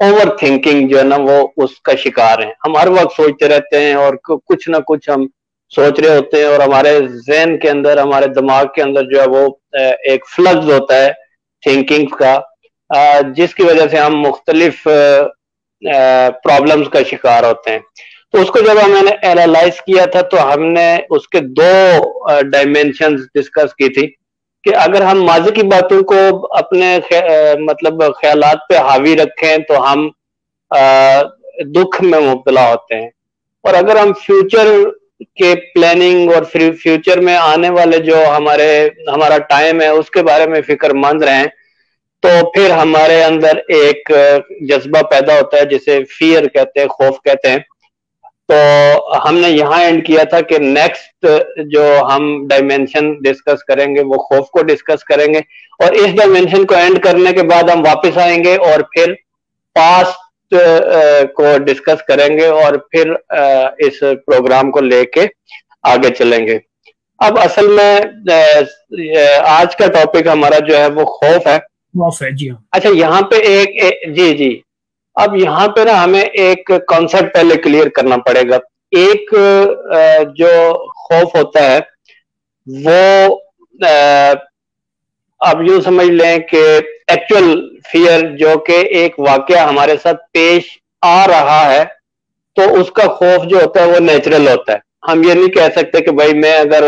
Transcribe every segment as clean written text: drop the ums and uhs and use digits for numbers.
Over thinking جو ہے نا وہ اس کا شکار ہیں. ہم ہر وقت سوچتے رہتے ہیں اور کچھ نہ کچھ ہم سوچ رہے ہوتے ہیں, اور ہمارے ذہن کے اندر, ہمارے دماغ کے اندر جو ہے وہ ایک فلکس ہوتا ہے تھنکنگ کا, جس کی وجہ سے ہم مختلف پرابلمز کا شکار ہوتے ہیں. تو اس کو جب ہم نے اینالائز کیا تھا تو ہم نے اس کے دو ڈائمینشنز ڈسکس کی تھی کہ اگر ہم ماضی کی باتوں کو اپنے مطلب خیالات پہ حاوی رکھیں تو ہم دکھ میں مبتلا ہوتے ہیں, اور اگر ہم فیوچر کے پلاننگ اور فیوچر میں آنے والے جو ہمارا ٹائم ہے اس کے بارے میں فکر مند رہیں تو پھر ہمارے اندر ایک جذبہ پیدا ہوتا ہے جسے فیئر کہتے ہیں, خوف کہتے ہیں. تو ہم نے یہاں اینڈ کیا تھا کہ نیکسٹ جو ہم ڈائمینشن ڈسکس کریں گے وہ خوف کو ڈسکس کریں گے, اور اس ڈائمینشن کو اینڈ کرنے کے بعد ہم واپس آئیں گے اور پھر پاسٹ کو ڈسکس کریں گے اور پھر اس پروگرام کو لے کے آگے چلیں گے. اب اصل میں آج کا ٹاپک ہمارا جو ہے وہ خوف ہے. جی ہاں. اچھا, یہاں پہ جی اب یہاں پہ نا ہمیں ایک کانسیپٹ پہلے کلیئر کرنا پڑے گا. ایک جو خوف ہوتا ہے وہ اب یوں سمجھ لیں کہ ایکچوئل فیئر جو کہ ایک واقعہ ہمارے ساتھ پیش آ رہا ہے تو اس کا خوف جو ہوتا ہے وہ نیچرل ہوتا ہے. ہم یہ نہیں کہہ سکتے کہ بھائی میں اگر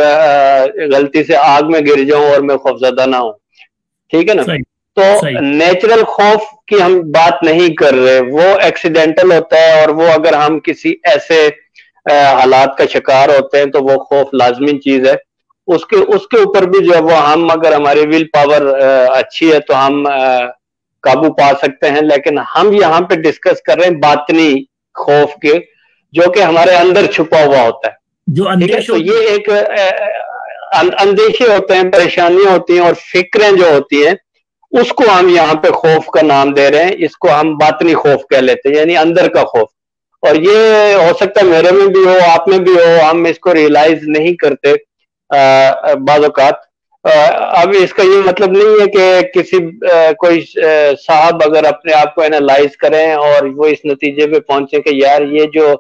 غلطی سے آگ میں گر جاؤں اور میں خوفزدہ نہ ہوں, ٹھیک ہے نا. تو نیچرل خوف کی ہم بات نہیں کر رہے, وہ ایکسیڈنٹل ہوتا ہے, اور وہ اگر ہم کسی ایسے حالات کا شکار ہوتے ہیں تو وہ خوف لازمی چیز ہے. اس کے اوپر بھی جو ہے وہ ہم اگر ہماری ول پاور اچھی ہے تو ہم قابو پا سکتے ہیں, لیکن ہم یہاں پہ ڈسکس کر رہے ہیں باطنی خوف کے جو کہ ہمارے اندر چھپا ہوا ہوتا ہے. تو یہ ایک اندیشے ہوتے ہیں, پریشانیاں ہوتی ہیں اور فکریں جو ہوتی ہیں اس کو ہم یہاں پہ خوف کا نام دے رہے ہیں. اس کو ہم باطنی خوف کہہ لیتے ہیں, یعنی اندر کا خوف. اور یہ ہو سکتا ہے میرے میں بھی ہو, آپ میں بھی ہو, ہم اس کو ریئلائز نہیں کرتے بعض اوقات. اب اس کا یہ مطلب نہیں ہے کہ کوئی صاحب اگر اپنے آپ کو اینالائز کریں اور وہ اس نتیجے پہ پہنچے کہ یار یہ جو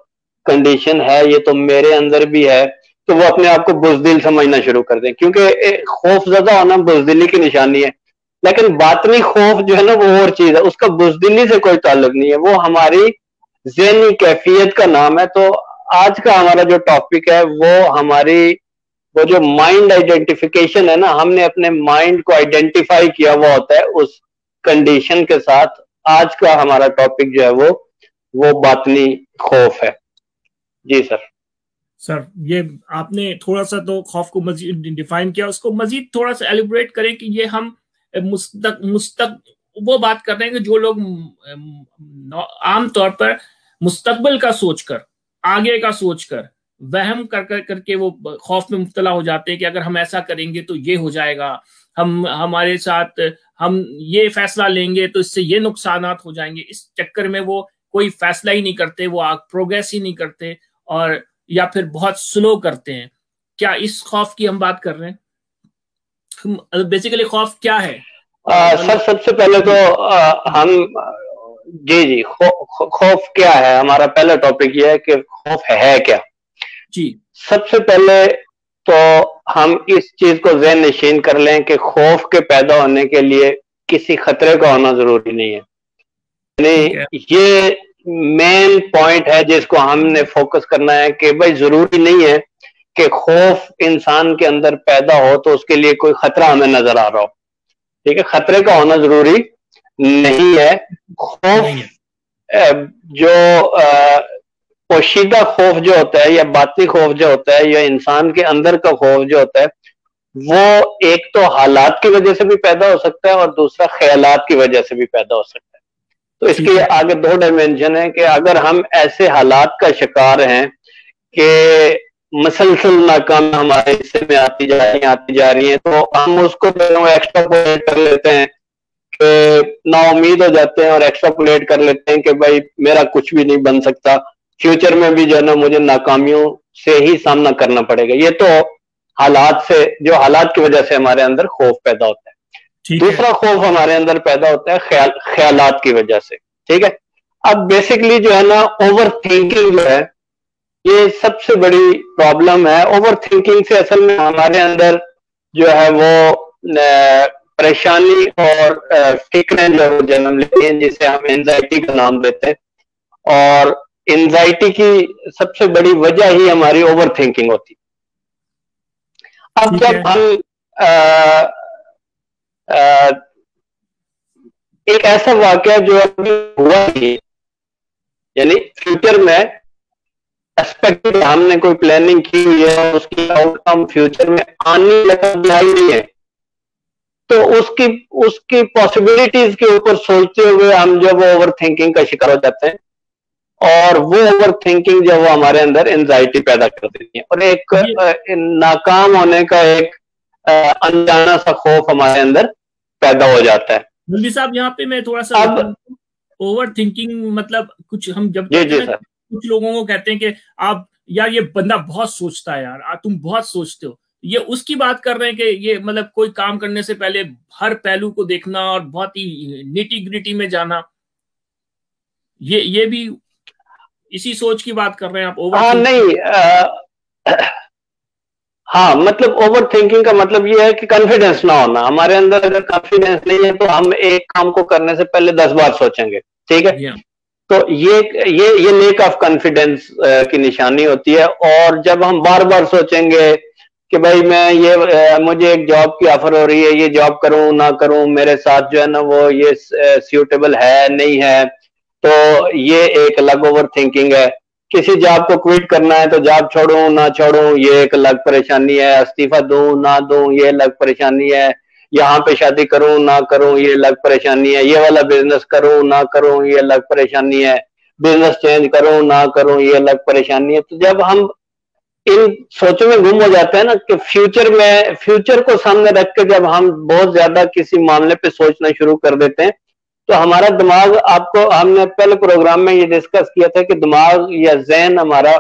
کنڈیشن ہے یہ تو میرے اندر بھی ہے, تو وہ اپنے آپ کو بزدل سمجھنا شروع کر دیں, کیونکہ خوف زدہ ہونا بزدلی کی نشانی ہے. لیکن باطنی خوف جو ہے نا وہ اور چیز ہے, اس کا بزدلی سے کوئی تعلق نہیں ہے, وہ ہماری ذہنی کیفیت کا نام ہے. تو آج کا ہمارا جو ٹاپک ہے وہ جو مائنڈ آئیڈینٹیفیکیشن ہے نا, ہم نے اپنے مائنڈ کو آئیڈینٹیفائی کیا ہوا ہوتا ہے اس کنڈیشن کے ساتھ. آج کا ہمارا ٹاپک جو ہے وہ باطنی خوف ہے. جی سر یہ آپ نے تھوڑا سا تو خوف کو مزید ڈیفائن کیا, اس کو مزید تھوڑا سا ایلیبریٹ کریں کہ یہ ہم وہ بات کر رہے ہیں کہ جو لوگ عام طور پر مستقبل کا سوچ کر, آگے کا سوچ کر, وہم کر کے وہ خوف میں مبتلا ہو جاتے ہیں کہ اگر ہم ایسا کریں گے تو یہ ہو جائے گا, ہمارے ساتھ ہم یہ فیصلہ لیں گے تو اس سے یہ نقصانات ہو جائیں گے. اس چکر میں وہ کوئی فیصلہ ہی نہیں کرتے, وہ پروگریس ہی نہیں کرتے, اور یا پھر بہت سلو کرتے ہیں. کیا اس خوف کی ہم بات کر رہے ہیں؟ بیسیکلی خوف کیا ہے سر؟ سب سے پہلے تو ہم جی خوف کیا ہے, ہمارا پہلا ٹاپک یہ ہے کہ خوف ہے کیا. جی سب سے پہلے تو ہم اس چیز کو ذہن نشین کر لیں کہ خوف کے پیدا ہونے کے لیے کسی خطرے کا ہونا ضروری نہیں ہے. یعنی یہ مین پوائنٹ ہے جس کو ہم نے فوکس کرنا ہے کہ بھائی ضروری نہیں ہے کہ خوف انسان کے اندر پیدا ہو تو اس کے لیے کوئی خطرہ ہمیں نظر آ رہا ہو. ٹھیک ہے, خطرے کا ہونا ضروری نہیں ہے. خوف جو پوشیدہ خوف جو ہوتا ہے یا باطنی خوف جو ہوتا ہے یا انسان کے اندر کا خوف جو ہوتا ہے وہ ایک تو حالات کی وجہ سے بھی پیدا ہو سکتا ہے اور دوسرا خیالات کی وجہ سے بھی پیدا ہو سکتا ہے. تو اس کے آگے دو ڈائمینشن ہیں کہ اگر ہم ایسے حالات کا شکار ہیں کہ مسلسل ناکام ہمارے حصے میں آتی جا رہی ہیں تو ہم اس کو ایکسٹراپولیٹ کر لیتے ہیں کہ نا امید ہو جاتے ہیں اور ایکسٹراپولیٹ کر لیتے ہیں کہ بھائی میرا کچھ بھی نہیں بن سکتا, فیوچر میں بھی جو ہے نا مجھے ناکامیوں سے ہی سامنا کرنا پڑے گا. یہ تو حالات کی وجہ سے ہمارے اندر خوف پیدا ہوتا ہے. دوسرا خوف ہمارے اندر پیدا ہوتا ہے خیالات کی وجہ سے. ٹھیک ہے, اب بیسکلی جو ہے نا اوور تھنکنگ جو ہے یہ سب سے بڑی پرابلم ہے. اوور تھنکنگ سے اصل میں ہمارے اندر جو ہے وہ پریشانی اور فکریں جو جنم لیتی ہیں جسے ہم اینزائٹی کا نام دیتے ہیں. اور اینزائٹی کی سب سے بڑی وجہ ہی ہماری اوور تھنکنگ ہوتی. اب جب ہم ایک ایسا واقعہ جو ابھی ہوا ہی یعنی فیوچر میں ایکسپیکٹ ہم نے کوئی پلاننگ کی ہوئی ہے اس کی آؤٹ کم فیوچر میں آنے لگا نہیں ہے تو اس کی پاسبلٹیز کے اوپر سوچتے ہوئے ہم جو وہ اوور تھنکنگ کا شکار ہو جاتے ہیں اور وہ اوور تھنکنگ جو وہ ہمارے اندر اینزائٹی پیدا کر دیتی ہے اور ایک ناکام ہونے کا ایک انجانا سا خوف ہمارے اندر پیدا ہو جاتا ہے. مولوی صاحب یہاں پہ میں تھوڑا سا اوور تھنکنگ مطلب کچھ ہم جب کچھ لوگوں کو کہتے ہیں کہ آپ یار یہ بندہ بہت سوچتا ہے یار تم بہت سوچتے ہو, یہ اس کی بات کر رہے ہیں کہ یہ مطلب کوئی کام کرنے سے پہلے ہر پہلو کو دیکھنا اور بہت ہی نیٹی گریٹی میں جانا, یہ بھی اسی سوچ کی بات کر رہے ہیں آپ؟ نہیں ہاں مطلب اوور تھنکنگ کا مطلب یہ ہے کہ کانفیڈنس نہ ہونا. ہمارے اندر اگر کانفیڈنس نہیں ہے تو ہم ایک کام کو کرنے سے پہلے 10 بار سوچیں گے, ٹھیک ہے. تو یہ لیک آف کانفیڈنس کی نشانی ہوتی ہے. اور جب ہم بار بار سوچیں گے کہ بھائی میں مجھے ایک جاب کی آفر ہو رہی ہے, یہ جاب کروں نہ کروں, میرے ساتھ جو ہے نا وہ یہ سیوٹیبل ہے نہیں ہے, تو یہ ایک الگ اوور تھنکنگ ہے. کسی جاب کو کوئٹ کرنا ہے تو جاب چھوڑوں نہ چھوڑوں یہ ایک الگ پریشانی ہے. استعفیٰ دوں نہ دوں یہ الگ پریشانی ہے. یہاں پہ شادی کروں نہ کروں یہ الگ پریشانی ہے. یہ والا بزنس کروں نہ کروں یہ الگ پریشانی ہے. بزنس چینج کروں نہ کروں یہ الگ پریشانی ہے. تو جب ہم ان سوچوں میں گم ہو جاتے ہیں نا کہ فیوچر کو سامنے رکھ کے جب ہم بہت زیادہ کسی معاملے پہ سوچنا شروع کر دیتے ہیں تو ہمارا دماغ, آپ کو ہم نے پہلے پروگرام میں یہ ڈسکس کیا تھا کہ دماغ یا ذہن ہمارا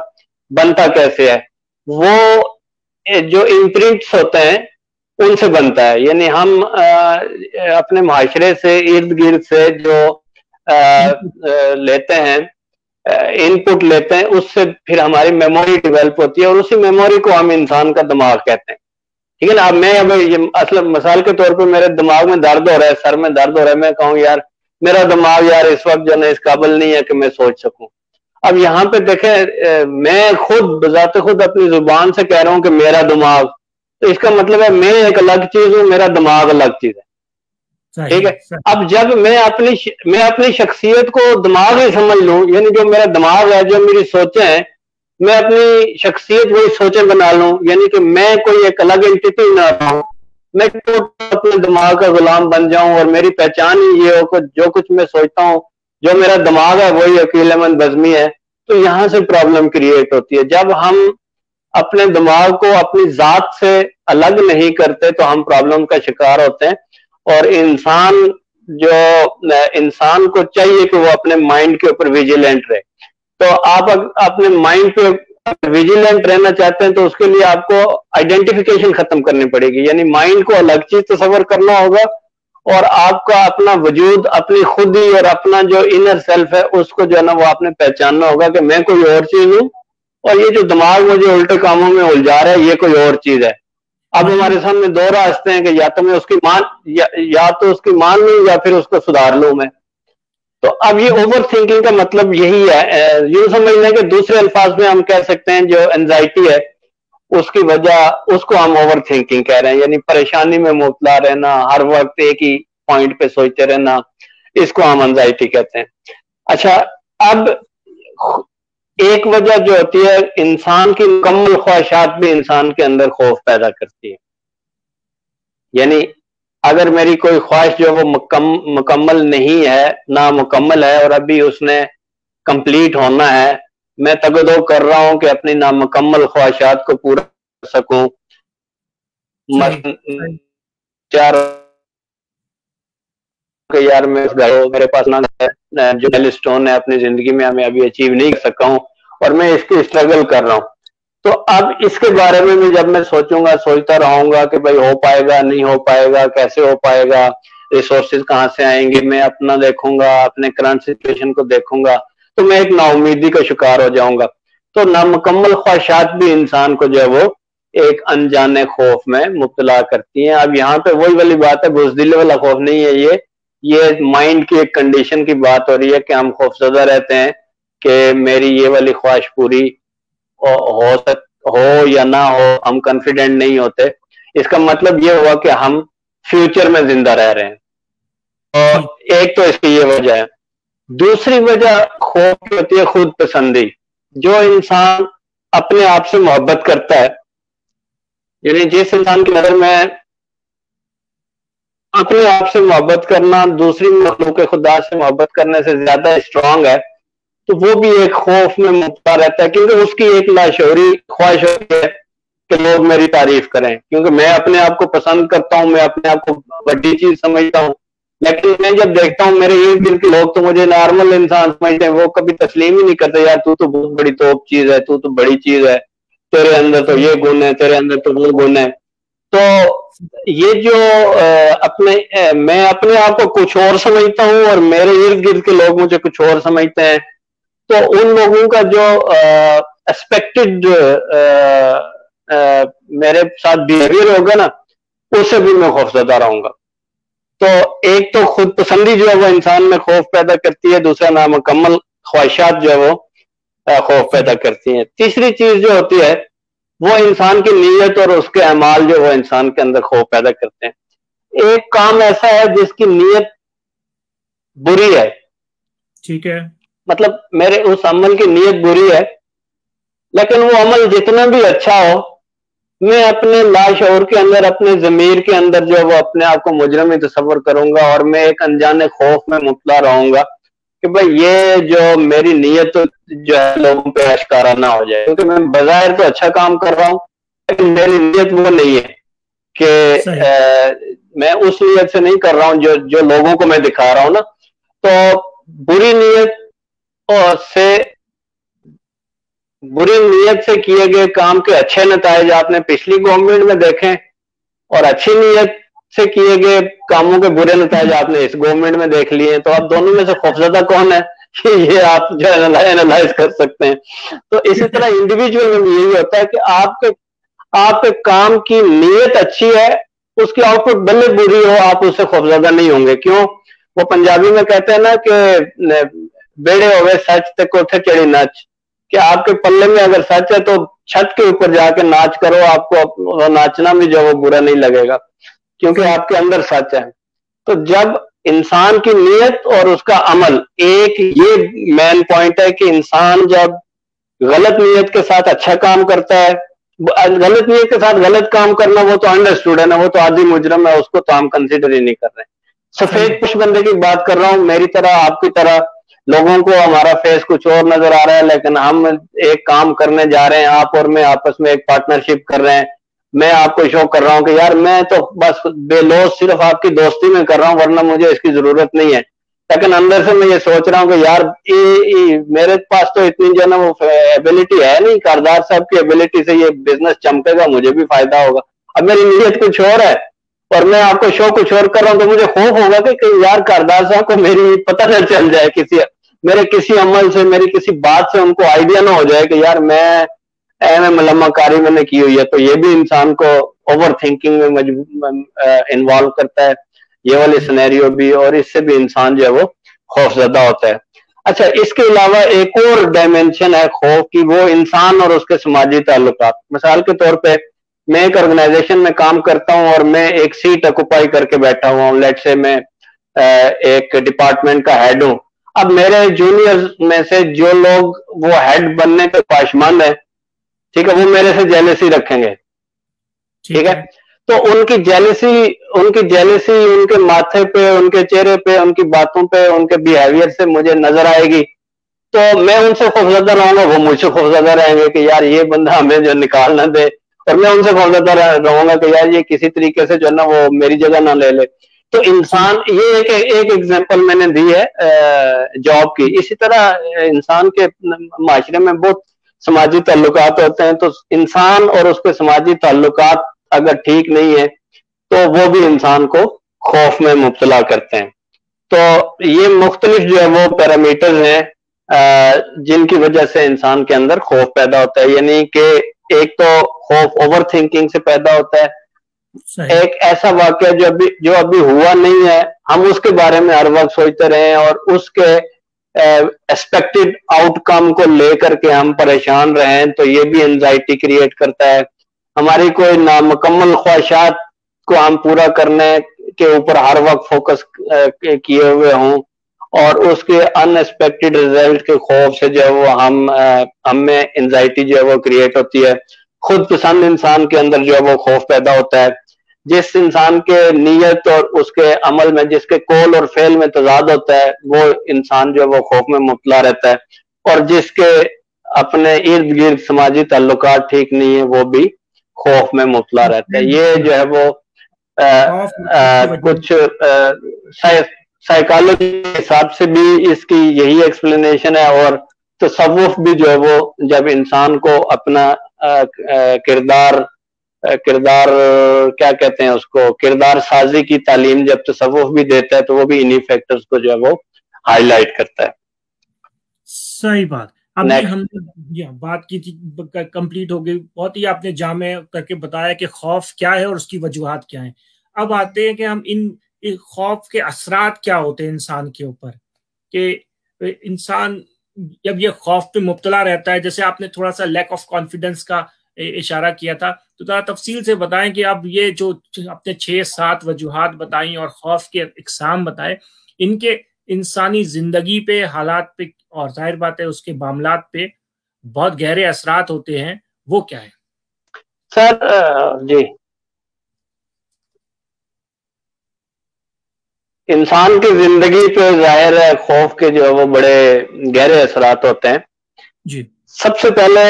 بنتا کیسے ہے, وہ جو امپرنٹس ہوتے ہیں ان سے بنتا ہے. یعنی ہم اپنے معاشرے سے ارد گرد سے جو لیتے ہیں ان پٹ لیتے ہیں اس سے پھر ہماری میموری ڈیولپ ہوتی ہے اور اسی میموری کو ہم انسان کا دماغ کہتے ہیں, ٹھیک ہے نا. اب میں اصل مثال کے طور پہ میرے دماغ میں درد ہو رہا ہے, سر میں درد ہو رہا ہے, میں کہوں یار میرا دماغ یار اس وقت جو ہے اس قابل نہیں ہے کہ میں سوچ سکوں. اب یہاں پہ دیکھیں میں خود بذات خود اپنی زبان سے کہہ رہا ہوں کہ میرا دماغ, تو اس کا مطلب ہے میں ایک الگ چیز ہوں, میرا دماغ الگ چیز ہے, ٹھیک ہے. اب جب میں اپنی شخصیت کو دماغ ہی سمجھ لوں, یعنی جو میرا دماغ ہے جو میری سوچیں ہیں میں اپنی شخصیت وہی سوچیں بنا لوں, یعنی کہ میں کوئی ایک الگ اینٹی نہ رہوں, میں اپنے دماغ کا غلام بن جاؤں اور میری پہچان ہی یہ ہو کہ جو کچھ میں سوچتا ہوں جو میرا دماغ ہے وہی عقیل احمد بزمی ہے. تو یہاں سے پرابلم کریٹ ہوتی ہے. جب ہم اپنے دماغ کو اپنی ذات سے الگ نہیں کرتے تو ہم پرابلم کا شکار ہوتے ہیں. اور انسان کو چاہیے کہ وہ اپنے مائنڈ کے اوپر ویجیلنٹ رہے. تو آپ اپنے مائنڈ پہ ویجیلنٹ رہنا چاہتے ہیں تو اس کے لیے آپ کو آئیڈینٹیفیکیشن ختم کرنی پڑے گی, یعنی مائنڈ کو الگ چیز تصور کرنا ہوگا اور آپ کا اپنا وجود, اپنی خود ہی اور اپنا جو انر سیلف ہے اس کو جو ہے نا وہ آپ نے پہچاننا ہوگا کہ میں کوئی اور چیز ہوں اور یہ جو دماغ مجھے الٹے کاموں میں الجھا رہا ہے یہ کوئی اور چیز ہے. اب ہمارے سامنے دو راستے ہیں کہ یا تو میں اس کی مان لوں یا پھر اس کو سدھار لوں میں. تو اب یہ اوور تھنکنگ کا مطلب یہی ہے. یوں سمجھ لیں کہ دوسرے الفاظ میں ہم کہہ سکتے ہیں جو اینزائٹی ہے اس کی وجہ اس کو ہم اوور تھنکنگ کہہ رہے ہیں, یعنی پریشانی میں مبتلا رہنا, ہر وقت ایک ہی پوائنٹ پہ سوچتے رہنا, اس کو ہم اینزائٹی کہتے ہیں. اچھا, اب ایک وجہ جو ہوتی ہے انسان کی مکمل خواہشات بھی انسان کے اندر خوف پیدا کرتی ہے. یعنی اگر میری کوئی خواہش جو وہ مکمل نہیں ہے, نامکمل ہے اور ابھی اس نے کمپلیٹ ہونا ہے, میں تگدو کر رہا ہوں کہ اپنی نامکمل خواہشات کو پورا کر سکوں. یار میرے پاس نہ جو میل سٹون ہے اپنی زندگی میں ہمیں ابھی اچیو نہیں کر سکا ہوں اور میں اس کی اسٹرگل کر رہا ہوں. تو اب اس کے بارے میں بھی جب میں سوچوں گا, سوچتا رہوں گا کہ بھائی ہو پائے گا نہیں ہو پائے گا, کیسے ہو پائے گا, ریسورسز کہاں سے آئیں گے، میں اپنا دیکھوں گا، اپنے کرنٹ سچویشن کو دیکھوں گا، تو میں ایک نا امیدی کا شکار ہو جاؤں گا. تو نامکمل خواہشات بھی انسان کو جو ہے وہ ایک انجانے خوف میں مبتلا کرتی ہیں. اب یہاں پہ وہی والی بات ہے، بزدلی والا خوف نہیں ہے، یہ مائنڈ کی ایک کنڈیشن کی بات ہو رہی ہے کہ ہم خوفزدہ رہتے ہیں کہ میری یہ والی خواہش پوری ہو یا نہ ہو، ہم کانفیڈنٹ نہیں ہوتے. اس کا مطلب یہ ہوا کہ ہم فیوچر میں زندہ رہ رہے ہیں. اور ایک تو اس کی یہ وجہ ہے. دوسری وجہ خوف کی ہوتی ہے خود پسندی. جو انسان اپنے آپ سے محبت کرتا ہے، یعنی جس انسان کی نظر میں اپنے آپ سے محبت کرنا دوسری مخلوق خدا سے محبت کرنے سے زیادہ اسٹرانگ ہے، تو وہ بھی ایک خوف میں مبتلا رہتا ہے، کیونکہ اس کی ایک لاشعوری خواہش ہوتی ہے کہ لوگ میری تعریف کریں، کیونکہ میں اپنے آپ کو پسند کرتا ہوں، میں اپنے آپ کو بڑی چیز سمجھتا ہوں. لیکن میں جب دیکھتا ہوں میرے ارد گرد کے لوگ تو مجھے نارمل انسان سمجھتے ہیں، وہ کبھی تسلیم ہی نہیں کرتے، یار تو بہت بڑی توپ چیز ہے، تو بڑی چیز ہے، تیرے اندر تو یہ گن ہے، تیرے اندر تو وہ گن ہے. تو یہ جو میں اپنے آپ کو کچھ اور سمجھتا ہوں اور میرے ارد گرد کے لوگ مجھے کچھ اور سمجھتے ہیں، تو ان لوگوں کا جو ایکسپیکٹڈ میرے ساتھ بیہیویئر ہوگا نا، اس سے بھی میں خوفزدہ رہوں گا. تو ایک تو خود پسندی جو ہے وہ انسان میں خوف پیدا کرتی ہے، دوسرا نامکمل خواہشات جو ہے وہ خوف پیدا کرتی ہیں. تیسری چیز جو ہوتی ہے وہ انسان کی نیت اور اس کے اعمال جو وہ انسان کے اندر خوف پیدا کرتے ہیں. ایک کام ایسا ہے جس کی نیت بری ہے، ٹھیک ہے، مطلب میرے اس عمل کی نیت بری ہے، لیکن وہ عمل جتنا بھی اچھا ہو، میں اپنے لاشعور کے اندر، اپنے ضمیر کے اندر جو وہ اپنے آپ کو مجرم تصور کروں گا، اور میں ایک انجانے خوف میں مبتلا رہوں گا کہ بھائی یہ جو میری نیت جو ہے لوگوں پہ اشکارا نہ ہو جائے، کیونکہ میں بظاہر تو اچھا کام کر رہا ہوں، لیکن میری نیت وہ نہیں ہے کہ میں اس نیت سے نہیں کر رہا ہوں جو لوگوں کو میں دکھا رہا ہوں نا. تو بری نیت سے کیے گئے کام کے اچھے نتائج آپ نے پچھلی گورنمنٹ میں دیکھیں، اور اچھی نیت سے کیے گئے کاموں کے برے نتائج آپ نے اس گورنمنٹ میں دیکھ لیے ہیں. تو آپ دونوں میں سے خوفزدہ کون ہے، یہ آپ جو اینالائز کر سکتے ہیں. تو اسی طرح انڈیویجول میں یہی ہوتا ہے کہ آپ کے کام کی نیت اچھی ہے، اس کی آؤٹ پٹ بھلے بری ہو، آپ اس سے خوفزدہ نہیں ہوں گے. کیوں؟ وہ پنجابی میں کہتے ہیں نا کہ بیڑے ہوئے سچ تے کوٹھے چڑھی نچ، کہ آپ کے پلے میں اگر سچ ہے تو چھت کے اوپر جا کے ناچ کرو، آپ کو ناچنا بھی جو وہ برا نہیں لگے گا، کیونکہ آپ کے اندر سچ ہے. تو جب انسان کی نیت اور اس کا عمل، ایک یہ مین پوائنٹ ہے کہ انسان جب غلط نیت کے ساتھ اچھا کام کرتا ہے، غلط نیت کے ساتھ غلط کام کرنا وہ تو انڈرسٹوڈ ہے نا، وہ تو عادی مجرم ہے، اس کو تو ہم کنسیڈر ہی نہیں کر رہے. سفید پوش بندے کی بات کر رہا ہوں، میری طرح آپ کی طرح لوگوں کو ہمارا فیس کچھ اور نظر آ رہا ہے، لیکن ہم ایک کام کرنے جا رہے ہیں، آپ اور میں آپس میں ایک پارٹنرشپ کر رہے ہیں. میں آپ کو شو کر رہا ہوں کہ یار میں تو بس بے لوث صرف آپ کی دوستی میں کر رہا ہوں، ورنہ مجھے اس کی ضرورت نہیں ہے. لیکن اندر سے میں یہ سوچ رہا ہوں کہ یار میرے پاس تو اتنی جو ہے نا وہ ایبلٹی ہے نہیں، کاردار صاحب کی ایبلٹی سے یہ بزنس چمکے گا، مجھے بھی فائدہ ہوگا. اب میری نیت کچھ اور ہے اور میں آپ کو شو کچھ اور کر رہا ہوں، تو مجھے خوف ہوگا کہ یار کاردار صاحب کو میری پتہ نہ چل جائے، میرے کسی عمل سے، میری کسی بات سے ان کو آئیڈیا نہ ہو جائے کہ یار میں ملمہ کاری میں نے کی ہوئی ہے. تو یہ بھی انسان کو اوور تھنکنگ میں انوالو کرتا ہے، یہ والی سینیریو بھی، اور اس سے بھی انسان جو ہے وہ خوف زدہ ہوتا ہے. اچھا، اس کے علاوہ ایک اور ڈائمینشن ہے خوف کی، وہ انسان اور اس کے سماجی تعلقات. مثال کے طور پہ میں ایک آرگنائزیشن میں کام کرتا ہوں اور میں ایک سیٹ اکوپائی کر کے بیٹھا ہوا ہوں، لیٹ سے میں ایک ڈپارٹمنٹ کا ہیڈ ہوں. اب میرے جونیئر میں سے جو لوگ وہ ہیڈ بننے کے خواہشمند ہیں، ٹھیک ہے، وہ میرے سے جیلسی رکھیں گے، ٹھیک ہے. تو ان کی جیلسی ان کے ماتھے پہ، ان کے چہرے پہ، ان کی باتوں پہ، ان کے بیہیویئر سے مجھے نظر آئے گی. تو میں ان سے خوفزدہ رہوں گا، وہ مجھ سے خوفزدہ رہیں گے کہ یار یہ بندہ ہمیں جو نکال نہ دے، اور میں ان سے خوفزدہ رہوں گا کہ یار یہ کسی طریقے سے جو ہے نا وہ میری جگہ نہ لے لے. تو انسان، یہ ایک ایگزامپل میں نے دی ہے جاب کی. اسی طرح انسان کے معاشرے میں بہت سماجی تعلقات ہوتے ہیں، تو انسان اور اس کے سماجی تعلقات اگر ٹھیک نہیں ہے تو وہ بھی انسان کو خوف میں مبتلا کرتے ہیں. تو یہ مختلف جو ہے وہ پیرامیٹرز ہیں جن کی وجہ سے انسان کے اندر خوف پیدا ہوتا ہے. یعنی کہ ایک تو خوف اوور تھنکنگ سے پیدا ہوتا ہے, ایک ایسا واقعہ جو ابھی ہوا نہیں ہے ہم اس کے بارے میں ہر وقت سوچتے رہیں اور اس کے ایکسپیکٹڈ آؤٹ کم کو لے کر کے ہم پریشان رہیں, تو یہ بھی انزائٹی کریٹ کرتا ہے. ہماری کوئی نامکمل خواہشات کو ہم پورا کرنے کے اوپر ہر وقت فوکس کیے ہوئے ہوں اور اس کے ان ایکسپیکٹڈ ریزلٹ کے خوف سے جو ہے وہ ہم میں انزائٹی جو ہے وہ کریٹ ہوتی ہے. خود پسند انسان کے اندر جو ہے وہ خوف پیدا ہوتا ہے. جس انسان کے نیت اور اس کے عمل میں, جس کے قول اور فعل میں تضاد ہوتا ہے, وہ انسان جو ہے وہ خوف میں مبتلا رہتا ہے. اور جس کے اپنے ارد گرد سماجی تعلقات ٹھیک نہیں ہے وہ بھی خوف میں مبتلا رہتا ہے. یہ جو ہے وہ کچھ سائیکالوجی کے حساب سے بھی اس کی یہی ایکسپلینیشن ہے. اور تصوف بھی جو ہے وہ جب انسان کو اپنا کردار کیا کہتے ہیں اس کو, کردار سازی کی تعلیم جب تصوف بھی دیتا ہے تو وہ بھی انہی فیکٹرز کو جو ہے وہ ہائی لائٹ کرتا ہے. صحیح بات. ابھی ہم نے بات کی تھی, کمپلیٹ ہو گئی, بہت ہی آپ نے جامع کر کے بتایا کہ خوف کیا ہے اور اس کی وجوہات کیا ہیں. اب آتے ہیں کہ ہم ان خوف کے اثرات کیا ہوتے ہیں انسان کے اوپر, کہ انسان جب یہ خوف پہ مبتلا رہتا ہے, جیسے آپ نے تھوڑا سا لیک آف کانفیڈنس کا اشارہ کیا تھا, تو ذرا تفصیل سے بتائیں کہ اب یہ جو اپنے 6-7 وجوہات بتائیں اور خوف کے اقسام بتائیں, ان کے انسانی زندگی پہ, حالات پہ اور ظاہر بات ہے اس کے معاملات پہ بہت گہرے اثرات ہوتے ہیں, وہ کیا ہے؟ سر جی, انسان کی زندگی پہ ظاہر ہے خوف کے جو ہے وہ بڑے گہرے اثرات ہوتے ہیں. جی, سب سے پہلے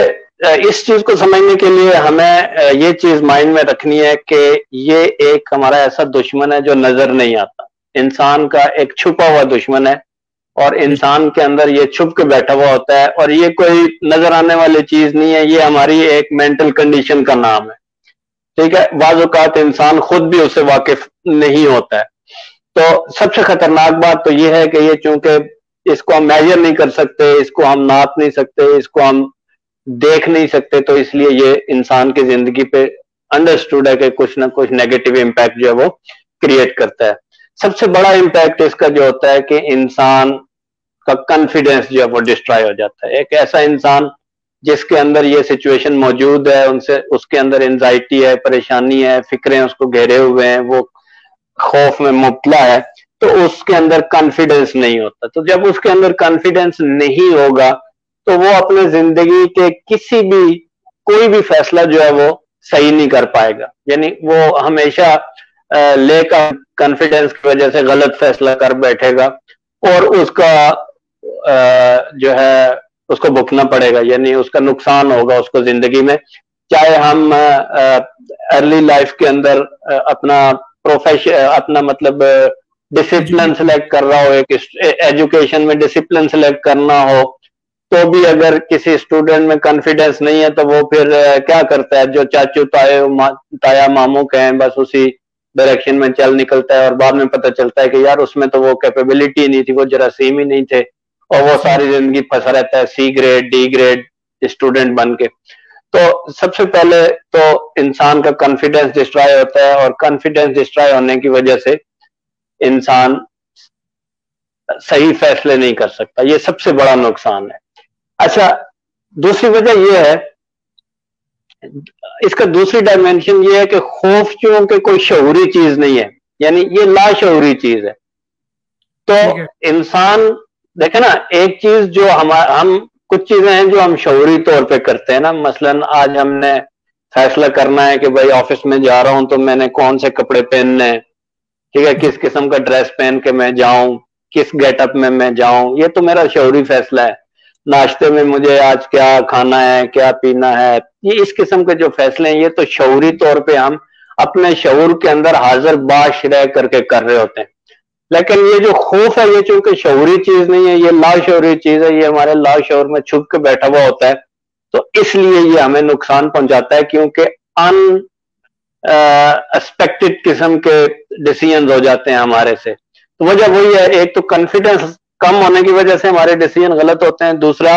اس چیز کو سمجھنے کے لیے ہمیں یہ چیز مائنڈ میں رکھنی ہے کہ یہ ایک ہمارا ایسا دشمن ہے جو نظر نہیں آتا. انسان کا ایک چھپا ہوا دشمن ہے اور انسان کے اندر یہ چھپ کے بیٹھا ہوا ہوتا ہے, اور یہ کوئی نظر آنے والی چیز نہیں ہے, یہ ہماری ایک مینٹل کنڈیشن کا نام ہے. ٹھیک ہے, بعض اوقات انسان خود بھی اسے واقف نہیں ہوتا ہے. تو سب سے خطرناک بات تو یہ ہے کہ یہ چونکہ اس کو ہم میجر نہیں کر سکتے, اس کو ہم ناپ نہیں سکتے, اس کو ہم دیکھ نہیں سکتے, تو اس لیے یہ انسان کی زندگی پہ انڈرسٹوڈ ہے کہ کچھ نہ کچھ نیگیٹو امپیکٹ جو ہے وہ کریٹ کرتا ہے. سب سے بڑا امپیکٹ اس کا جو ہوتا ہے کہ انسان کا کانفیڈنس جو ہے وہ ڈسٹرائے ہو جاتا ہے. ایک ایسا انسان جس کے اندر یہ سچویشن موجود ہے, اس کے اندر انزائٹی ہے, پریشانی ہے, فکریں اس کو گھیرے ہوئے ہیں, وہ خوف میں مبتلا ہے, تو اس کے اندر کانفیڈنس نہیں ہوتا. تو جب اس کے اندر کانفیڈنس نہیں ہوگا تو وہ اپنے زندگی کے کوئی بھی فیصلہ جو ہے وہ صحیح نہیں کر پائے گا. یعنی وہ ہمیشہ لے کا کانفیڈنس کی وجہ سے غلط فیصلہ کر بیٹھے گا اور اس کا جو ہے اس کو بھگتنا پڑے گا, یعنی اس کا نقصان ہوگا اس کو زندگی میں. چاہے ہم ارلی لائف کے اندر اپنا مطلب ڈسپلن سلیکٹ کر رہا ہو, ایک ایجوکیشن میں ڈسپلن سلیکٹ کرنا ہو, تو بھی اگر کسی اسٹوڈنٹ میں کانفیڈنس نہیں ہے تو وہ پھر کیا کرتا ہے, جو چاچو تایا ماموں کہیں بس اسی ڈائریکشن میں چل نکلتا ہے, اور بعد میں پتہ چلتا ہے کہ یار اس میں تو وہ کیپیبلٹی نہیں تھی, وہ جراثیم ہی نہیں تھے, اور وہ ساری زندگی پھنسا رہتا ہے C grade D grade student بن کے. تو سب سے پہلے تو انسان کا کانفیڈنس ڈسٹرائے ہوتا ہے, اور کانفیڈنس ڈسٹرائے ہونے کی وجہ سے انسان صحیح فیصلے نہیں کر سکتا. یہ سب سے بڑا نقصان ہے. اچھا, دوسری وجہ یہ ہے, اس کا دوسری ڈائمینشن یہ ہے کہ خوف چونکہ کوئی شعوری چیز نہیں ہے, یعنی یہ لاشعوری چیز ہے. تو انسان دیکھیں نا, ایک چیز جو ہم کچھ چیزیں ہیں جو ہم شعوری طور پہ کرتے ہیں نا, مثلا آج ہم نے فیصلہ کرنا ہے کہ بھائی آفس میں جا رہا ہوں تو میں نے کون سے کپڑے پہننے ہیں, ٹھیک ہے, کس قسم کا ڈریس پہن کے میں جاؤں, کس گیٹ اپ میں جاؤں, یہ تو میرا شعوری فیصلہ ہے. ناشتے میں مجھے آج کیا کھانا ہے, کیا پینا ہے, یہ اس قسم کے جو فیصلے ہیں یہ تو شعوری طور پہ ہم اپنے شعور کے اندر حاضر باش رہ کر کے کر رہے ہوتے ہیں. لیکن یہ جو خوف ہے یہ چونکہ شعوری چیز نہیں ہے, یہ لاشعوری چیز ہے, یہ ہمارے لاشعور میں چھپ کے بیٹھا ہوا ہوتا ہے. تو اس لیے یہ ہمیں نقصان پہنچاتا ہے, کیونکہ ان ایکسپیکٹڈ قسم کے ڈیسیژن ہو جاتے ہیں ہمارے سے. تو وجہ وہی ہے, ایک تو کانفیڈنس کم ہونے کی وجہ سے ہمارے ڈیسیژن غلط ہوتے ہیں, دوسرا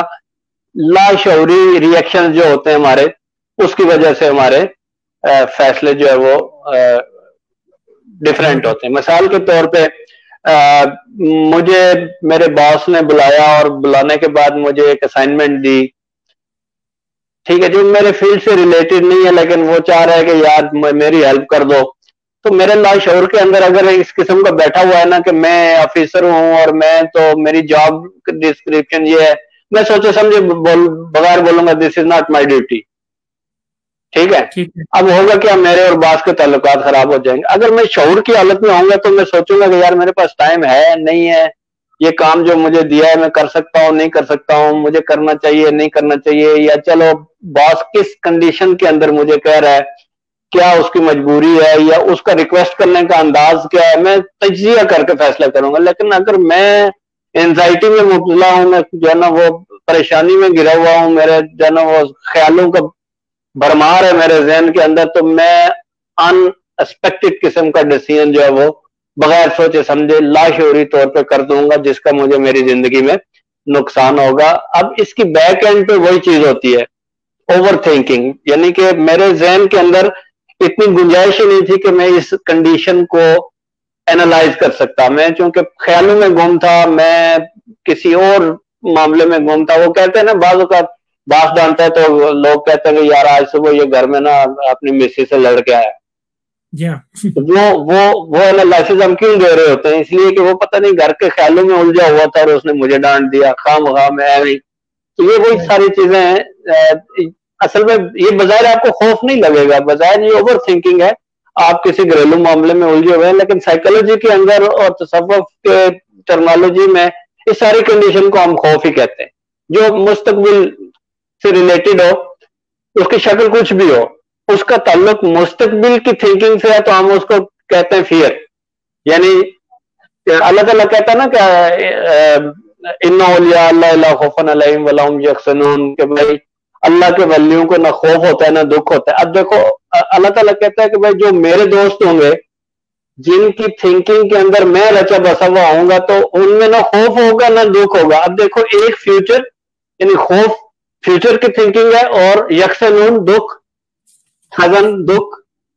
لاشعوری ریئیکشن جو ہوتے ہیں ہمارے, اس کی وجہ سے ہمارے فیصلے جو ہے وہ ڈفرینٹ ہوتے ہیں. مثال کے طور پہ مجھے میرے باس نے بلایا اور بلانے کے بعد مجھے ایک اسائنمنٹ دی, ٹھیک ہے, جو میرے فیلڈ سے ریلیٹڈ نہیں ہے, لیکن وہ چاہ رہا ہے کہ یار میری ہیلپ کر دو. تو میرے لاشعور کے اندر اگر اس قسم کا بیٹھا ہوا ہے نا کہ میں آفیسر ہوں اور میں تو میری جاب ڈسکرپشن یہ ہے, میں سوچے سمجھے بغیر بولوں گا دس از ناٹ مائی ڈیوٹی, ٹھیک ہے. اب ہوگا کیا, میرے اور باس کے تعلقات خراب ہو جائیں گے. اگر میں شعور کی حالت میں ہوں گا تو میں سوچوں گا کہ یار میرے پاس ٹائم ہے نہیں ہے, یہ کام جو مجھے دیا ہے میں کر سکتا ہوں نہیں کر سکتا ہوں, مجھے کرنا چاہیے نہیں کرنا چاہیے, یا چلو باس کس کنڈیشن کے اندر مجھے کہہ رہا ہے, کیا اس کی مجبوری ہے یا اس کا ریکویسٹ کرنے کا انداز کیا ہے, میں تجزیہ کر کے فیصلہ کروں گا. لیکن اگر میں اینزائٹی میں مبتلا ہوں, میں جو ہے نا وہ پریشانی میں گرا ہوا ہوں, میرے جو ہے نا وہ خیالوں کا بھرمار ہے میرے ذہن کے اندر, تو میں ان ایکسپیکٹڈ قسم کا ڈیسیژن جو ہے وہ بغیر سوچے سمجھے لاشعوری طور پہ کر دوں گا, جس کا مجھے میری زندگی میں نقصان ہوگا. اب اس کی بیک اینڈ پہ وہی چیز ہوتی ہے, اوور تھنکنگ, یعنی کہ میرے ذہن کے اندر اتنی گنجائش ہی نہیں تھی کہ میں اس کنڈیشن کو اینالائز کر سکتا. میں چونکہ خیالوں میں گم تھا, میں کسی اور معاملے میں گم تھا. وہ کہتے ہیں نا بعض اوقات باس ڈانتا ہے تو لوگ کہتے ہیں کہ یار آج صبح یہ گھر میں نا اپنی مسی سے لڑ کے آیا. وہ انالائسس ہم کیوں دے رہے ہوتے ہیں, اس لیے کہ وہ پتہ نہیں گھر کے خیالوں میں الجھا ہوا تھا اور اس نے مجھے ڈانٹ دیا خواہ مخواہ میں نہیں. تو یہ وہی ساری چیزیں ہیں. اصل میں یہ بظاہر آپ کو خوف نہیں لگے گا, بظاہر یہ اوور تھنکنگ ہے, آپ کسی گھریلو معاملے میں الجھے ہوئے ہیں, لیکن سائیکولوجی کے اندر اور تصوف کے ٹرمالوجی میں اس ساری کنڈیشن کو ہم خوف ہی کہتے ہیں. جو مستقبل سے ریلیٹڈ ہو, اس کی شکل کچھ بھی ہو, اس کا تعلق مستقبل کی تھنکنگ سے ہے, تو ہم اس کو کہتے ہیں فیئر. یعنی اللہ تعالیٰ کہتا ہے نا کہ اِنَّ أَوْلِيَاءَ اللَّهِ لَا خَوْفٌ عَلَيْهِمْ وَلَا هُمْ يَحْزَنُونَ, کہ بھائی اللہ کے ولیوں کو نہ خوف ہوتا ہے نہ دکھ ہوتا ہے. اب دیکھو اللہ تعالیٰ کہتا ہے کہ بھائی جو میرے دوست ہوں گے جن کی تھنکنگ کے اندر میں رچا بسا ہوا ہوں گا, تو ان میں نہ خوف ہوگا نہ دکھ ہوگا. اب دیکھو ایک فیوچر یعنی خوف فیوچر کی تھنکنگ ہے, اور یکسنون دکھ حزن دکھ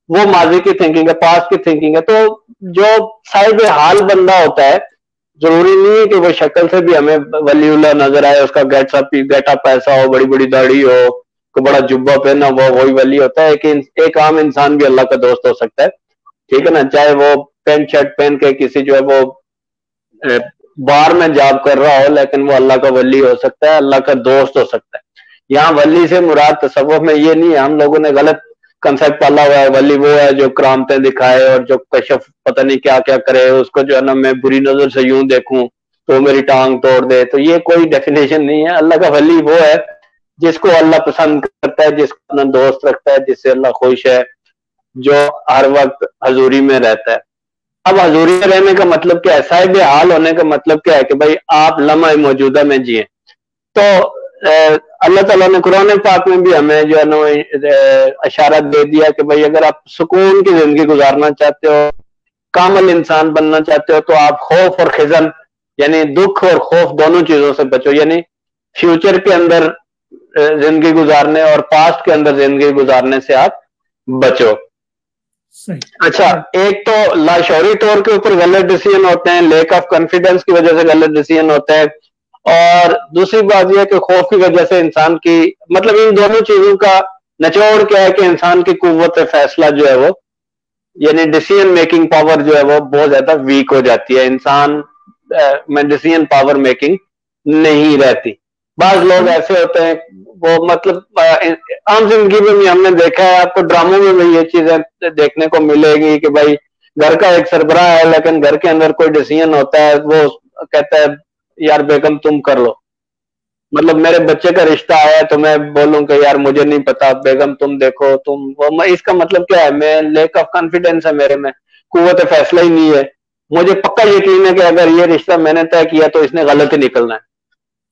وہ ماضی کی تھنکنگ ہے, پاسٹ کی تھنکنگ ہے. تو جو صاحب حال بندہ ہوتا ہے, ضروری نہیں ہے کہ وہ شکل سے بھی ہمیں ولی اللہ نظر آئے, اس کا گیٹ اپ ایسا ہو, بڑی بڑی داڑھی ہو, کوئی بڑا جبہ پہنا وہ وہی ولی ہوتا ہے. کہ ایک عام انسان بھی اللہ کا دوست ہو سکتا ہے, ٹھیک ہے نا, چاہے وہ پینٹ شرٹ پہن کے کسی جو ہے وہ بار میں جاب کر رہا ہو, لیکن وہ اللہ کا ولی ہو سکتا ہے, اللہ کا دوست ہو سکتا ہے. یہاں ولی سے مراد تصوف میں یہ نہیں ہے, ہم لوگوں نے غلط کنسپٹ پالا ہوا ہے. ولی وہ ہے جو کرامتیں دکھائے اور جو کشف پتہ نہیں کیا کیا کرے, اس کو جو ہے نا میں بری نظر سے یوں دیکھوں تو میری ٹانگ توڑ دے. تو یہ کوئی ڈیفینیشن نہیں ہے. اللہ کا ولی وہ ہے جس کو اللہ پسند کرتا ہے, جس کو اپنا دوست رکھتا ہے, جس سے اللہ خوش ہے, جو ہر وقت حضوری میں رہتا ہے. اب حضوری میں رہنے کا مطلب کیا ہے, صاحب حال ہونے کا مطلب کیا ہے کہ بھائی آپ لمحہ موجودہ میں جئیں. تو اللہ تعالیٰ نے قرآن پاک میں بھی ہمیں جو ہے نا اشارہ دے دیا کہ بھائی اگر آپ سکون کی زندگی گزارنا چاہتے ہو, کامل انسان بننا چاہتے ہو, تو آپ خوف اور خزن یعنی دکھ اور خوف دونوں چیزوں سے بچو. یعنی فیوچر کے اندر زندگی گزارنے اور پاسٹ کے اندر زندگی گزارنے سے آپ بچو. اچھا, ایک تو لاشعوری طور کے اوپر غلط ڈیسیژن ہوتے ہیں, لیک آف کانفیڈنس کی وجہ سے غلط ڈیسیژن ہوتے ہیں, اور دوسری بات یہ ہے کہ خوف کی وجہ سے انسان کی مطلب ان دونوں چیزوں کا نچوڑ کیا ہے کہ انسان کی قوت فیصلہ جو ہے وہ یعنی ڈیسیژن میکنگ پاور جو ہے وہ بہت زیادہ ویک ہو جاتی ہے. انسان میں ڈیسیژن پاور میکنگ نہیں رہتی. بعض لوگ ایسے ہوتے ہیں وہ مطلب عام زندگی میں بھی ہم نے دیکھا ہے, آپ کو ڈراموں میں بھی یہ چیزیں دیکھنے کو ملے گی کہ بھائی گھر کا ایک سربراہ ہے, لیکن گھر کے اندر کوئی ڈیسیژن ہوتا ہے, وہ کہتا ہے یار بیگم تم کر لو. مطلب میرے بچے کا رشتہ آیا ہے تو میں بولوں کہ یار مجھے نہیں پتا, بیگم تم دیکھو تم. اس کا مطلب کیا ہے, میں لیک آف کانفیڈنس ہے میرے میں, قوت فیصلہ ہی نہیں ہے. مجھے پکا یقین ہے کہ اگر یہ رشتہ میں نے طے کیا تو اس نے غلط ہی نکلنا ہے.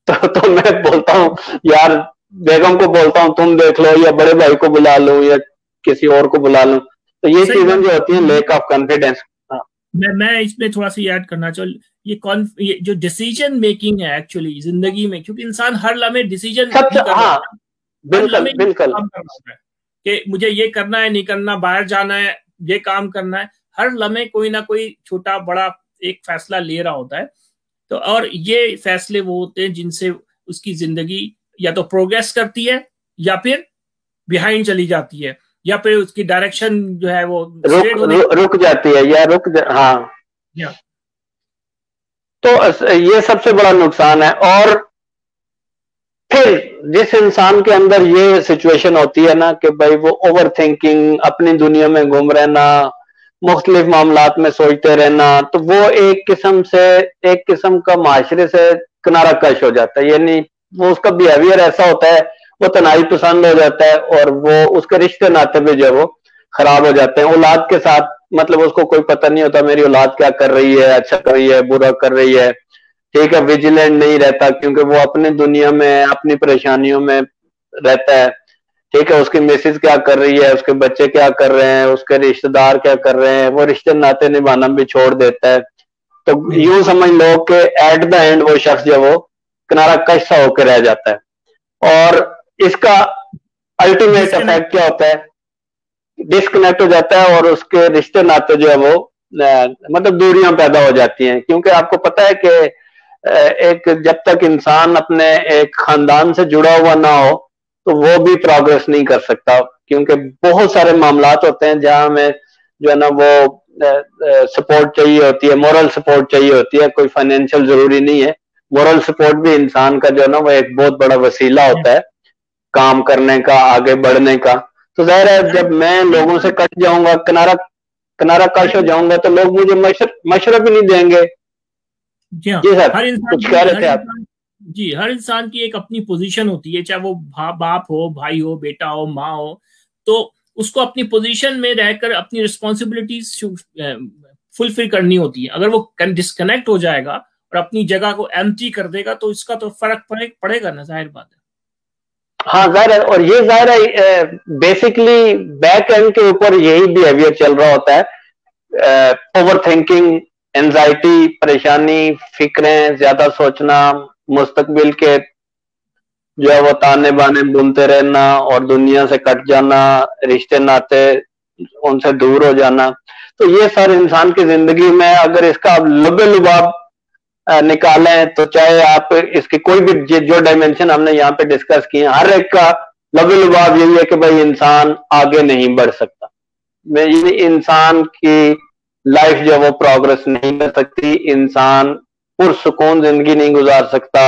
تو میں بولتا ہوں یار بیگم کو بولتا ہوں تم دیکھ لو, یا بڑے بھائی کو بلا لوں, یا کسی اور کو بلا لوں. تو یہ چیزیں جو ہوتی ہیں لیک آف کانفیڈنس. میں اس میں تھوڑا سا ایڈ کرنا چاہوں، یہ جو ڈیسیجن میکنگ ہے ایکچولی زندگی میں، کیونکہ انسان ہر لمحے ڈیسیجن کر رہا ہے، ہر لمحے بالکل کام کر رہا ہے کہ مجھے یہ کرنا ہے نہیں کرنا، باہر جانا ہے، یہ کام کرنا ہے، ہر لمحے کوئی نہ کوئی چھوٹا بڑا ایک فیصلہ لے رہا ہوتا ہے. تو اور یہ فیصلے وہ ہوتے ہیں جن سے اس کی زندگی یا تو پروگریس کرتی ہے یا پھر بیہائنڈ چلی جاتی ہے، یا پھر اس کی ڈائریکشن جو ہے وہ رک جاتی ہے یا ہاں. تو یہ سب سے بڑا نقصان ہے. اور پھر جس انسان کے اندر یہ سچویشن ہوتی ہے نا کہ بھائی وہ اوور تھنکنگ، اپنی دنیا میں گھوم رہنا، مختلف معاملات میں سوچتے رہنا، تو وہ ایک قسم کا معاشرے سے کنارہ کش ہو جاتا ہے. یعنی وہ اس کا بیہیویئر ایسا ہوتا ہے، وہ تنہائی پسند ہو جاتا ہے، اور وہ اس کے رشتے ناطے بھی جو ہے وہ خراب ہو جاتے ہیں. اولاد کے ساتھ مطلب اس کو کوئی پتہ نہیں ہوتا میری اولاد کیا کر رہی ہے، اچھا کر رہی ہے، برا کر رہی ہے. ٹھیک ہے، ویجیلنٹ نہیں رہتا کیونکہ وہ اپنی دنیا میں اپنی پریشانیوں میں رہتا ہے. ٹھیک ہے، اس کی میسز کیا کر رہی ہے، اس کے بچے کیا کر رہے ہیں، اس کے رشتہ دار کیا کر رہے ہیں، وہ رشتے ناطے نبھانا بھی چھوڑ دیتا ہے. تو یوں سمجھ لو کہ ایٹ دا اینڈ وہ شخص جو وہ کنارہ کش سا ہو کے رہ جاتا ہے. اور اس کا الٹیمیٹ افیکٹ کیا ہوتا ہے؟ ڈسکنیکٹ ہو جاتا ہے، اور اس کے رشتے ناطے جو ہے وہ مطلب دوریاں پیدا ہو جاتی ہیں. کیونکہ آپ کو پتا ہے کہ ایک جب تک انسان اپنے ایک خاندان سے جڑا ہوا نہ ہو تو وہ بھی پروگرس نہیں کر سکتا. کیونکہ بہت سارے معاملات ہوتے ہیں جہاں ہمیں جو ہے نا وہ سپورٹ چاہیے ہوتی ہے، مورل سپورٹ چاہیے ہوتی ہے. کوئی فائنینشیل ضروری نہیں ہے، مورل سپورٹ بھی انسان کا جو ہے نا وہ ایک بہت بڑا وسیلہ ہوتا ہے کام کرنے کا، آگے بڑھنے کا. تو ظاہر ہے جب میں لوگوں سے کٹ جاؤں گا، کنارہ کش ہو جاؤں گا، تو لوگ مجھے مشورہ بھی نہیں دیں گے. جی سر ہر انسان کچھ کہہ رہے تھے آپ؟ جی ہر انسان کی ایک اپنی پوزیشن ہوتی ہے، چاہے وہ باپ ہو، بھائی ہو، بیٹا ہو، ماں ہو. تو اس کو اپنی پوزیشن میں رہ کر اپنی رسپانسبلٹیز فلفل کرنی ہوتی ہے. اگر وہ ڈسکنیکٹ ہو جائے گا اور اپنی جگہ کو ایمٹی کر دے گا تو اس کا تو فرق پڑے گا نا، ظاہر بات ہے. ہاں ظاہر ہے، اور یہ ظاہر ہے بیسکلی بیک اینڈ کے اوپر یہی بیہیویئر چل رہا ہوتا ہے. اوور تھنکنگ، اینزائٹی، پریشانی، فکریں زیادہ سوچنا، مستقبل کے جو ہے وہ تانے بانے بنتے رہنا، اور دنیا سے کٹ جانا، رشتے ناطے ان سے دور ہو جانا. تو یہ سارے انسان کی زندگی میں اگر اس کا لبے لباب نکالیں تو چاہے آپ اس کی کوئی بھی جو ڈائمنشن ہم نے یہاں پہ ڈسکس کی ہیں، ہر ایک کا لبے لباب یہی ہے کہ بھائی انسان آگے نہیں بڑھ سکتا. انسان کی لائف جو وہ پروگرس نہیں کر سکتی، انسان پرسکون زندگی نہیں گزار سکتا،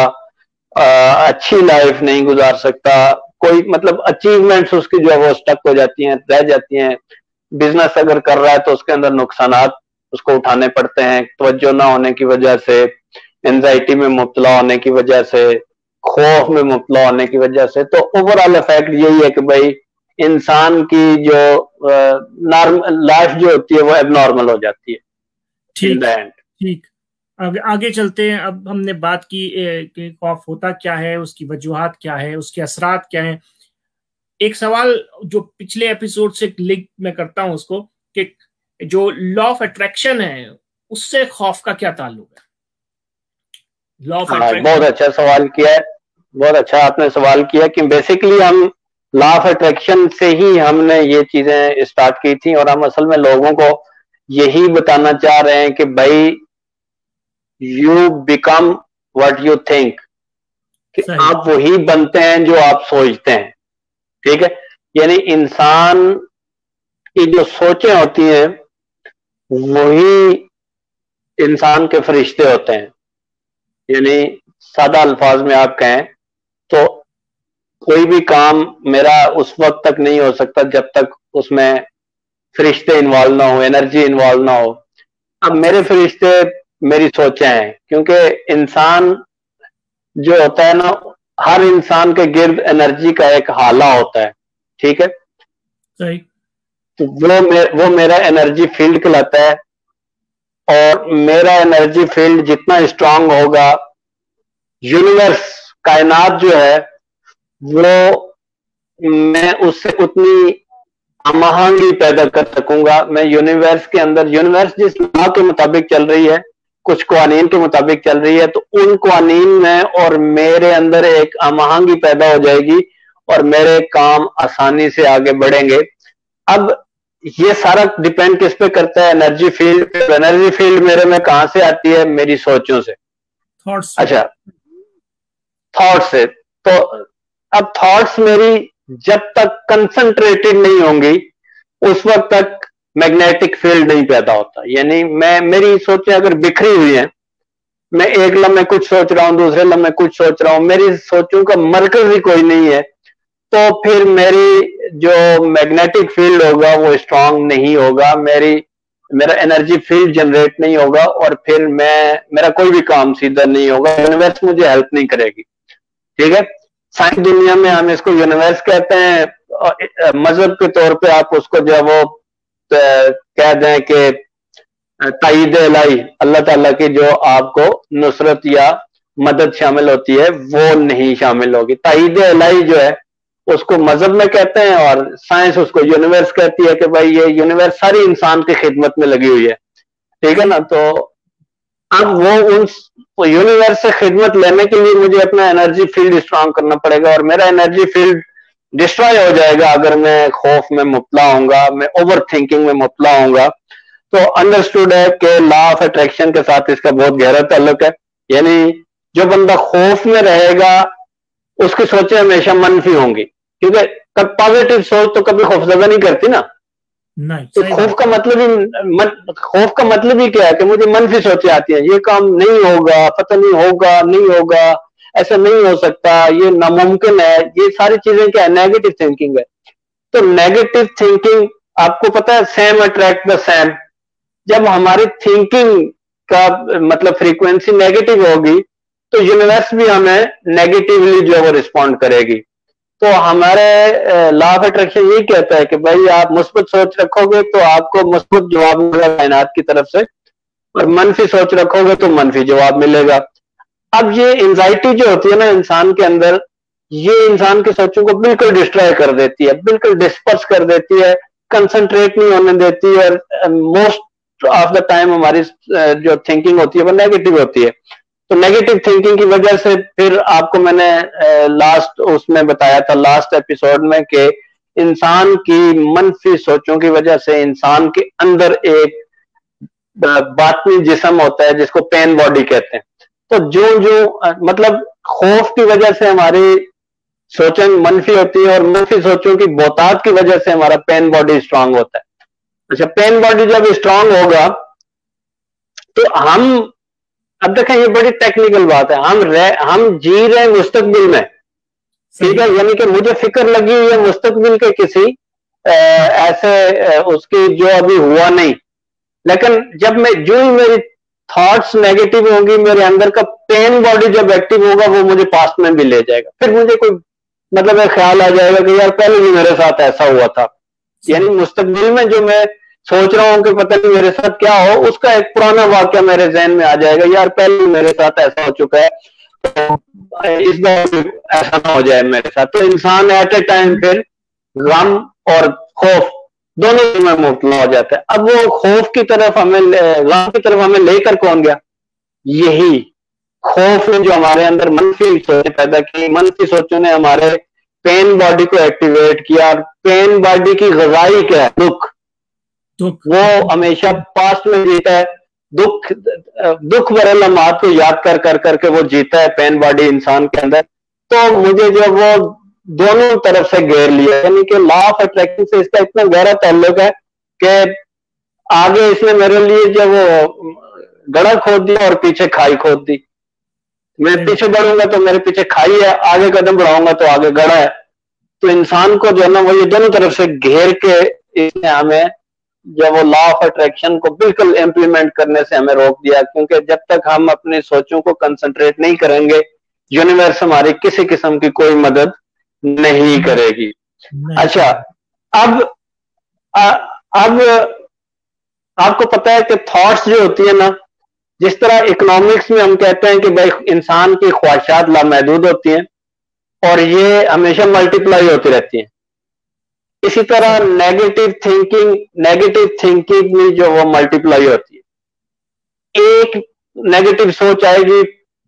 اچھی لائف نہیں گزار سکتا. کوئی مطلب اچیومنٹس اس کی جو ہے وہ سٹک ہو جاتی ہیں، رہ جاتی ہیں. بزنس اگر کر رہا ہے تو اس کے اندر نقصانات اس کو اٹھانے پڑتے ہیں، توجہ نہ ہونے کی وجہ سے، اینزائٹی میں مبتلا ہونے کی وجہ سے، خوف میں مبتلا ہونے کی وجہ سے. تو اوور آل افیکٹ یہی ہے کہ بھائی انسان کی جو لائف جو ہوتی ہے وہ اب نارمل ہو جاتی ہے. ٹھیک، آگے چلتے ہیں. اب ہم نے بات کی کہ خوف ہوتا کیا ہے، اس کی وجوہات کیا ہے، اس کے اثرات کیا ہیں. ایک سوال جو پچھلے ایپیسوڈ سے لنک میں کرتا ہوں اس کو، کہ جو لا آف اٹریکشن ہے اس سے خوف کا کیا تعلق ہے؟ لا آف اٹریکشن بہت اچھا سوال کیا ہے، بہت اچھا آپ نے سوال کیا کہ بیسیکلی ہم لا آف اٹریکشن سے ہی ہم نے یہ چیزیں اسٹارٹ کی تھی، اور ہم اصل میں لوگوں کو یہی بتانا چاہ رہے ہیں کہ بھائی you become what you think, کہ آپ وہی بنتے ہیں جو آپ سوچتے ہیں. ٹھیک ہے، یعنی انسان کی جو سوچیں ہوتی ہیں وہی انسان کے فرشتے ہوتے ہیں. یعنی سادہ الفاظ میں آپ کہیں تو کوئی بھی کام میرا اس وقت تک نہیں ہو سکتا جب تک اس میں فرشتے انوالو نہ ہو، انرجی انوالو نہ ہو. اب میرے فرشتے میری سوچیں ہیں، کیونکہ انسان جو ہوتا ہے نا، ہر انسان کے گرد انرجی کا ایک حالہ ہوتا ہے. ٹھیک ہے، تو وہ میرا انرجی فیلڈ کہلاتا ہے. اور میرا انرجی فیلڈ جتنا اسٹرانگ ہوگا، یونیورس کائنات جو ہے وہ میں اس سے اتنی ہم آہنگی پیدا کر سکوں گا. میں یونیورس کے اندر، یونیورس جس لا کے مطابق چل رہی ہے، کچھ قوانین کے مطابق چل رہی ہے، تو ان قوانین میں اور میرے اندر ایک ہم آہنگی پیدا ہو جائے گی اور میرے کام آسانی سے آگے بڑھیں گے. اب یہ سارا ڈیپینڈ کس پہ کرتا ہے؟ Energy field. انرجی فیلڈ میرے میں کہاں سے آتی ہے؟ میری سوچوں سے. اچھا، تھاٹ سے. تو اب تھاٹس میری جب تک کنسنٹریٹڈ نہیں ہوں گی اس وقت تک میگنیٹک فیلڈ نہیں پیدا ہوتا. یعنی میری سوچیں اگر بکھری ہوئی ہیں، میں ایک لمحے کچھ سوچ رہا ہوں، دوسرے لمحے کچھ سوچ رہا ہوں، میری سوچوں کا مرکز ہی کوئی نہیں ہے، تو پھر میری جو میگنیٹک فیلڈ ہوگا وہ اسٹرانگ نہیں ہوگا، میرا انرجی فیلڈ جنریٹ نہیں ہوگا، اور پھر میرا کوئی بھی کام سیدھا نہیں ہوگا. یونیورس مجھے ہیلپ نہیں کرے گی. ٹھیک ہے. سائنس دنیا میں ہم اس کو یونیورس کہتے ہیں. مذہب کے طور پہ آپ اس کو جو ہے وہ کہہ دیں کہ تائید الہی، اللہ تعالیٰ کی جو آپ کو نصرت یا مدد شامل ہوتی ہے وہ نہیں شامل ہوگی. تائید الہی جو ہے اس کو مذہب میں کہتے ہیں، اور سائنس اس کو یونیورس کہتی ہے کہ بھائی یہ یونیورس ساری انسان کی خدمت میں لگی ہوئی ہے. ٹھیک ہے نا. تو اب وہ ان یونیورس سے خدمت لینے کے لیے مجھے اپنا انرجی فیلڈ اسٹرانگ کرنا پڑے گا، اور میرا انرجی فیلڈ ڈسٹرائے ہو جائے گا اگر میں خوف میں مبتلا ہوں گا، میں اوور تھنکنگ میں مبتلا ہوں گا. تو انڈرسٹوڈ ہے کہ لا آف اٹریکشن کے ساتھ اس کا بہت گہرا تعلق ہے. یعنی جو بندہ خوف میں رہے گا اس کی سوچیں ہمیشہ منفی ہوں گی، کیونکہ پازیٹیو سوچ تو کبھی خوفزدہ نہیں کرتی نا. خوف کا مطلب ہی کیا ہے کہ مجھے منفی سوچیں آتی ہیں، یہ کام نہیں ہوگا، پتہ نہیں ہوگا، ایسا نہیں ہو سکتا، یہ ناممکن ہے. یہ ساری چیزیں کیا ہے؟ نیگیٹو تھنکنگ ہے. تو نیگیٹو تھنکنگ آپ کو پتا ہے سیم اٹریکٹ دا سیم. جب ہماری تھنکنگ کا مطلب فریکوینسی نیگیٹو ہوگی تو یونیورس بھی ہمیں نیگیٹیولی جو ہے وہ رسپونڈ کرے گی. تو ہمارے لا آف اٹریکشن یہی کہتا ہے کہ بھائی آپ مثبت سوچ رکھو گے تو آپ کو مثبت جواب ملے گا کائنات کی طرف سے، اور منفی سوچ رکھو گے تو منفی جواب ملے گا. اب یہ انزائٹی جو ہوتی ہے نا انسان کے اندر، یہ انسان کی سوچوں کو بالکل ڈسٹرائے کر دیتی ہے، بالکل ڈسپرس کر دیتی ہے، کنسنٹریٹ نہیں ہونے دیتی ہے. اور موسٹ آف دا ٹائم ہماری جو تھنکنگ ہوتی ہے وہ نیگیٹو ہوتی ہے. تو نیگیٹو تھنکنگ کی وجہ سے پھر آپ کو میں نے لاسٹ اس میں بتایا تھا، لاسٹ ایپیسوڈ میں، کہ انسان کی منفی سوچوں کی وجہ سے انسان کے اندر ایک باطنی جسم ہوتا ہے جس کو پین باڈی کہتے ہیں. تو جو مطلب خوف کی وجہ سے ہماری سوچیں منفی ہوتی ہے، اور منفی سوچوں کی بہتات کی وجہ سے ہمارا پین باڈی اسٹرانگ ہوتا ہے. اچھا، پین باڈی جب اسٹرانگ ہوگا تو ہم، اب دیکھیں یہ بڑی ٹیکنیکل بات ہے، ہم جی رہے ہیں مستقبل میں. ٹھیک ہے. یعنی کہ مجھے فکر لگی ہوئی ہے مستقبل کے کسی ایسے اس کی جو ابھی ہوا نہیں، لیکن جب میں جو ہی میری تھاٹس نیگیٹو ہوں گی، میرے اندر کا پین باڈی جب ایکٹیو ہوگا وہ مجھے پاسٹ میں بھی لے جائے گا. پھر مجھے کوئی مطلب ایک خیال آ جائے گا کہ یار پہلے بھی میرے ساتھ ایسا ہوا تھا. یعنی مستقبل میں جو میں سوچ رہا ہوں کہ پتہ نہیں میرے ساتھ کیا ہو، اس کا ایک پرانا واقعہ میرے ذہن میں آ جائے گا، یار پہلے بھی میرے ساتھ ایسا ہو چکا ہے، اس بار ایسا نہ ہو جائے میرے ساتھ. تو انسان ایٹ اے ٹائم پھر غم اور خوف دونوں میں مبتلا ہو جاتا ہے. اب وہ خوف کی طرف ہمیں، غم کی طرف ہمیں لے کر کون گیا؟ یہی خوف نے جو ہمارے اندر منفی سوچیں پیدا کی، منفی سوچوں نے ہمارے پین باڈی کو ایکٹیویٹ کیا. پین باڈی کی غذائی کیا ہے؟ دکھ. وہ ہمیشہ پاسٹ میں جیتا ہے، دکھ بھرے لمحات کو یاد کر کر کر کے وہ جیتا ہے پین باڈی انسان کے اندر. تو مجھے جو وہ دونوں طرف سے گھیر لیا، یعنی کہ لا آف اٹریکشن سے اس کا اتنا گہرا تعلق ہے کہ آگے اس نے میرے لیے جو وہ گڑھا کھود دیا اور پیچھے کھائی کھود دی. میں پیچھے بڑھوں گا تو میرے پیچھے کھائی ہے، آگے قدم بڑھاؤں گا تو آگے گڑھا ہے. تو انسان کو جو ہے نا وہ یہ دونوں طرف سے گھیر کے اس نے ہمیں جو وہ لا آف اٹریکشن کو بالکل امپلیمنٹ کرنے سے ہمیں روک دیا، کیونکہ جب تک ہم اپنی سوچوں کو کنسنٹریٹ نہیں کریں گے یونیورس ہماری کسی قسم کی کوئی مدد نہیں کرے گی. اچھا، اب آپ کو پتا ہے کہ تھاٹس جو ہوتی ہیں نا، جس طرح اکنامکس میں ہم کہتے ہیں کہ بھائی انسان کی خواہشات لامحدود ہوتی ہیں اور یہ ہمیشہ ملٹیپلائی ہوتی رہتی ہیں. اسی طرح نیگیٹو تھنکنگ بھی جو وہ ملٹیپلائی ہوتی ہے. ایک نیگیٹو سوچ آئے گی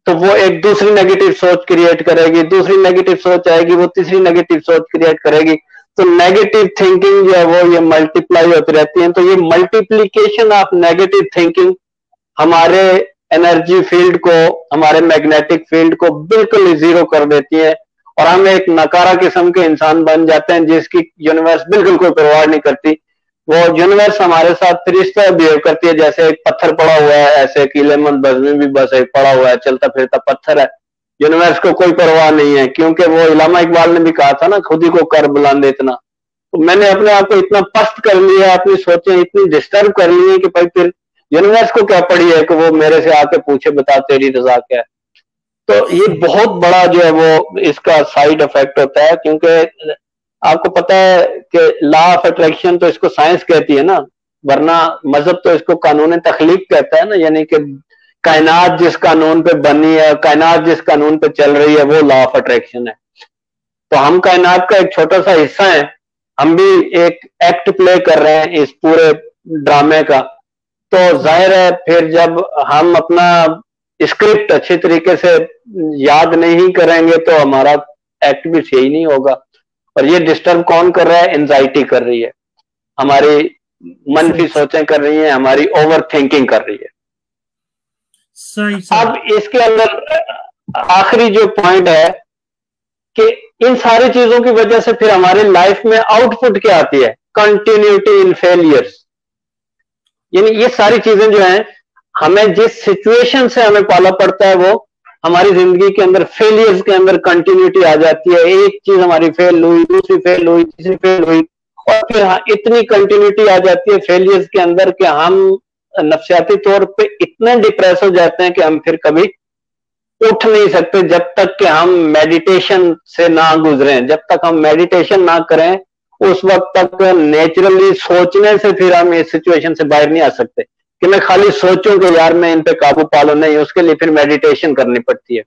تو وہ ایک دوسری نیگیٹو سوچ کریٹ کرے گی, دوسری نیگیٹو سوچ آئے گی وہ تیسری نیگیٹو سوچ کریٹ کرے گی. تو نیگیٹو تھنکنگ جو ہے وہ یہ ملٹیپلائی ہوتی رہتی ہیں. تو یہ ملٹیپلیکیشن آف نیگیٹو تھنکنگ ہمارے انرجی فیلڈ کو, ہمارے میگنیٹک فیلڈ کو بالکل ہی زیرو کر دیتی ہے, اور ہم ایک نکارا قسم کے انسان بن جاتے ہیں جس کی یونیورس بالکل کوئی پرواہ نہیں کرتی. وہ یونیورس ہمارے ساتھ پھر اس طرح بہیو کرتی ہے جیسے ایک پتھر پڑا ہوا ہے, ایسے قلعے مند بزمی بھی بس ایک پڑا ہوا ہے چلتا پھرتا پتھر ہے. یونیورس کو کوئی پرواہ نہیں ہے, کیونکہ وہ علامہ اقبال نے بھی کہا تھا نا, خود ہی کو کر بلند اتنا. تو میں نے اپنے آپ کو اتنا پست کر لیا, اپنی سوچیں اتنی ڈسٹرب کر لی ہیں کہ بھائی پھر یونیورس کو کیا پڑی ہے کہ وہ میرے سے آ کے پوچھے بتا تیری رضا کیا ہے. تو یہ بہت بڑا جو ہے وہ اس کا سائیڈ افیکٹ ہوتا ہے, کیونکہ آپ کو پتا ہے کہ لا آف اٹریکشن تو اس کو سائنس کہتی ہے نا, ورنہ مذہب تو اس کو قانون تخلیق کہتا ہے نا, یعنی کہ کائنات جس قانون پہ بنی ہے, کائنات جس قانون پہ چل رہی ہے وہ لا آف اٹریکشن ہے. تو ہم کائنات کا ایک چھوٹا سا حصہ ہیں, ہم بھی ایک ایکٹ پلے کر رہے ہیں اس پورے ڈرامے کا. تو ظاہر ہے پھر جب ہم اپنا اسکرپٹ اچھی طریقے سے یاد نہیں کریں گے تو ہمارا ایکٹ بھی صحیح نہیں ہوگا. اور یہ ڈسٹرب کون کر رہا ہے؟ اینزائٹی کر رہی ہے, ہماری منفی سوچیں کر رہی ہیں, ہماری اوور تھنکنگ کر رہی ہے. اب اس کے اندر آخری جو پوائنٹ ہے کہ ان ساری چیزوں کی وجہ سے پھر ہمارے لائف میں آؤٹ پٹ کیا آتی ہے؟ کنٹینیوٹی ان فیلئرز. یعنی یہ ساری چیزیں جو ہیں ہمیں جس سچویشن سے ہمیں پالا پڑتا ہے وہ ہماری زندگی کے اندر فیلئرز کے اندر کنٹینیوٹی آ جاتی ہے. ایک چیز ہماری فیل ہوئی, دوسری فیل ہوئی, تیسری فیل ہوئی, اور پھر اتنی کنٹینیوٹی آ جاتی ہے فیلئرز کے اندر کہ ہم نفسیاتی طور پہ اتنے ڈپریس ہو جاتے ہیں کہ ہم پھر کبھی اٹھ نہیں سکتے جب تک کہ ہم میڈیٹیشن سے نہ گزریں. جب تک ہم میڈیٹیشن نہ کریں اس وقت تک نیچرلی سوچنے سے پھر ہم اس سچویشن سے باہر نہیں آ سکتے کہ میں خالی سوچوں کہ یار میں ان پہ قابو پالو. نہیں, اس کے لیے پھر میڈیٹیشن کرنی پڑتی ہے.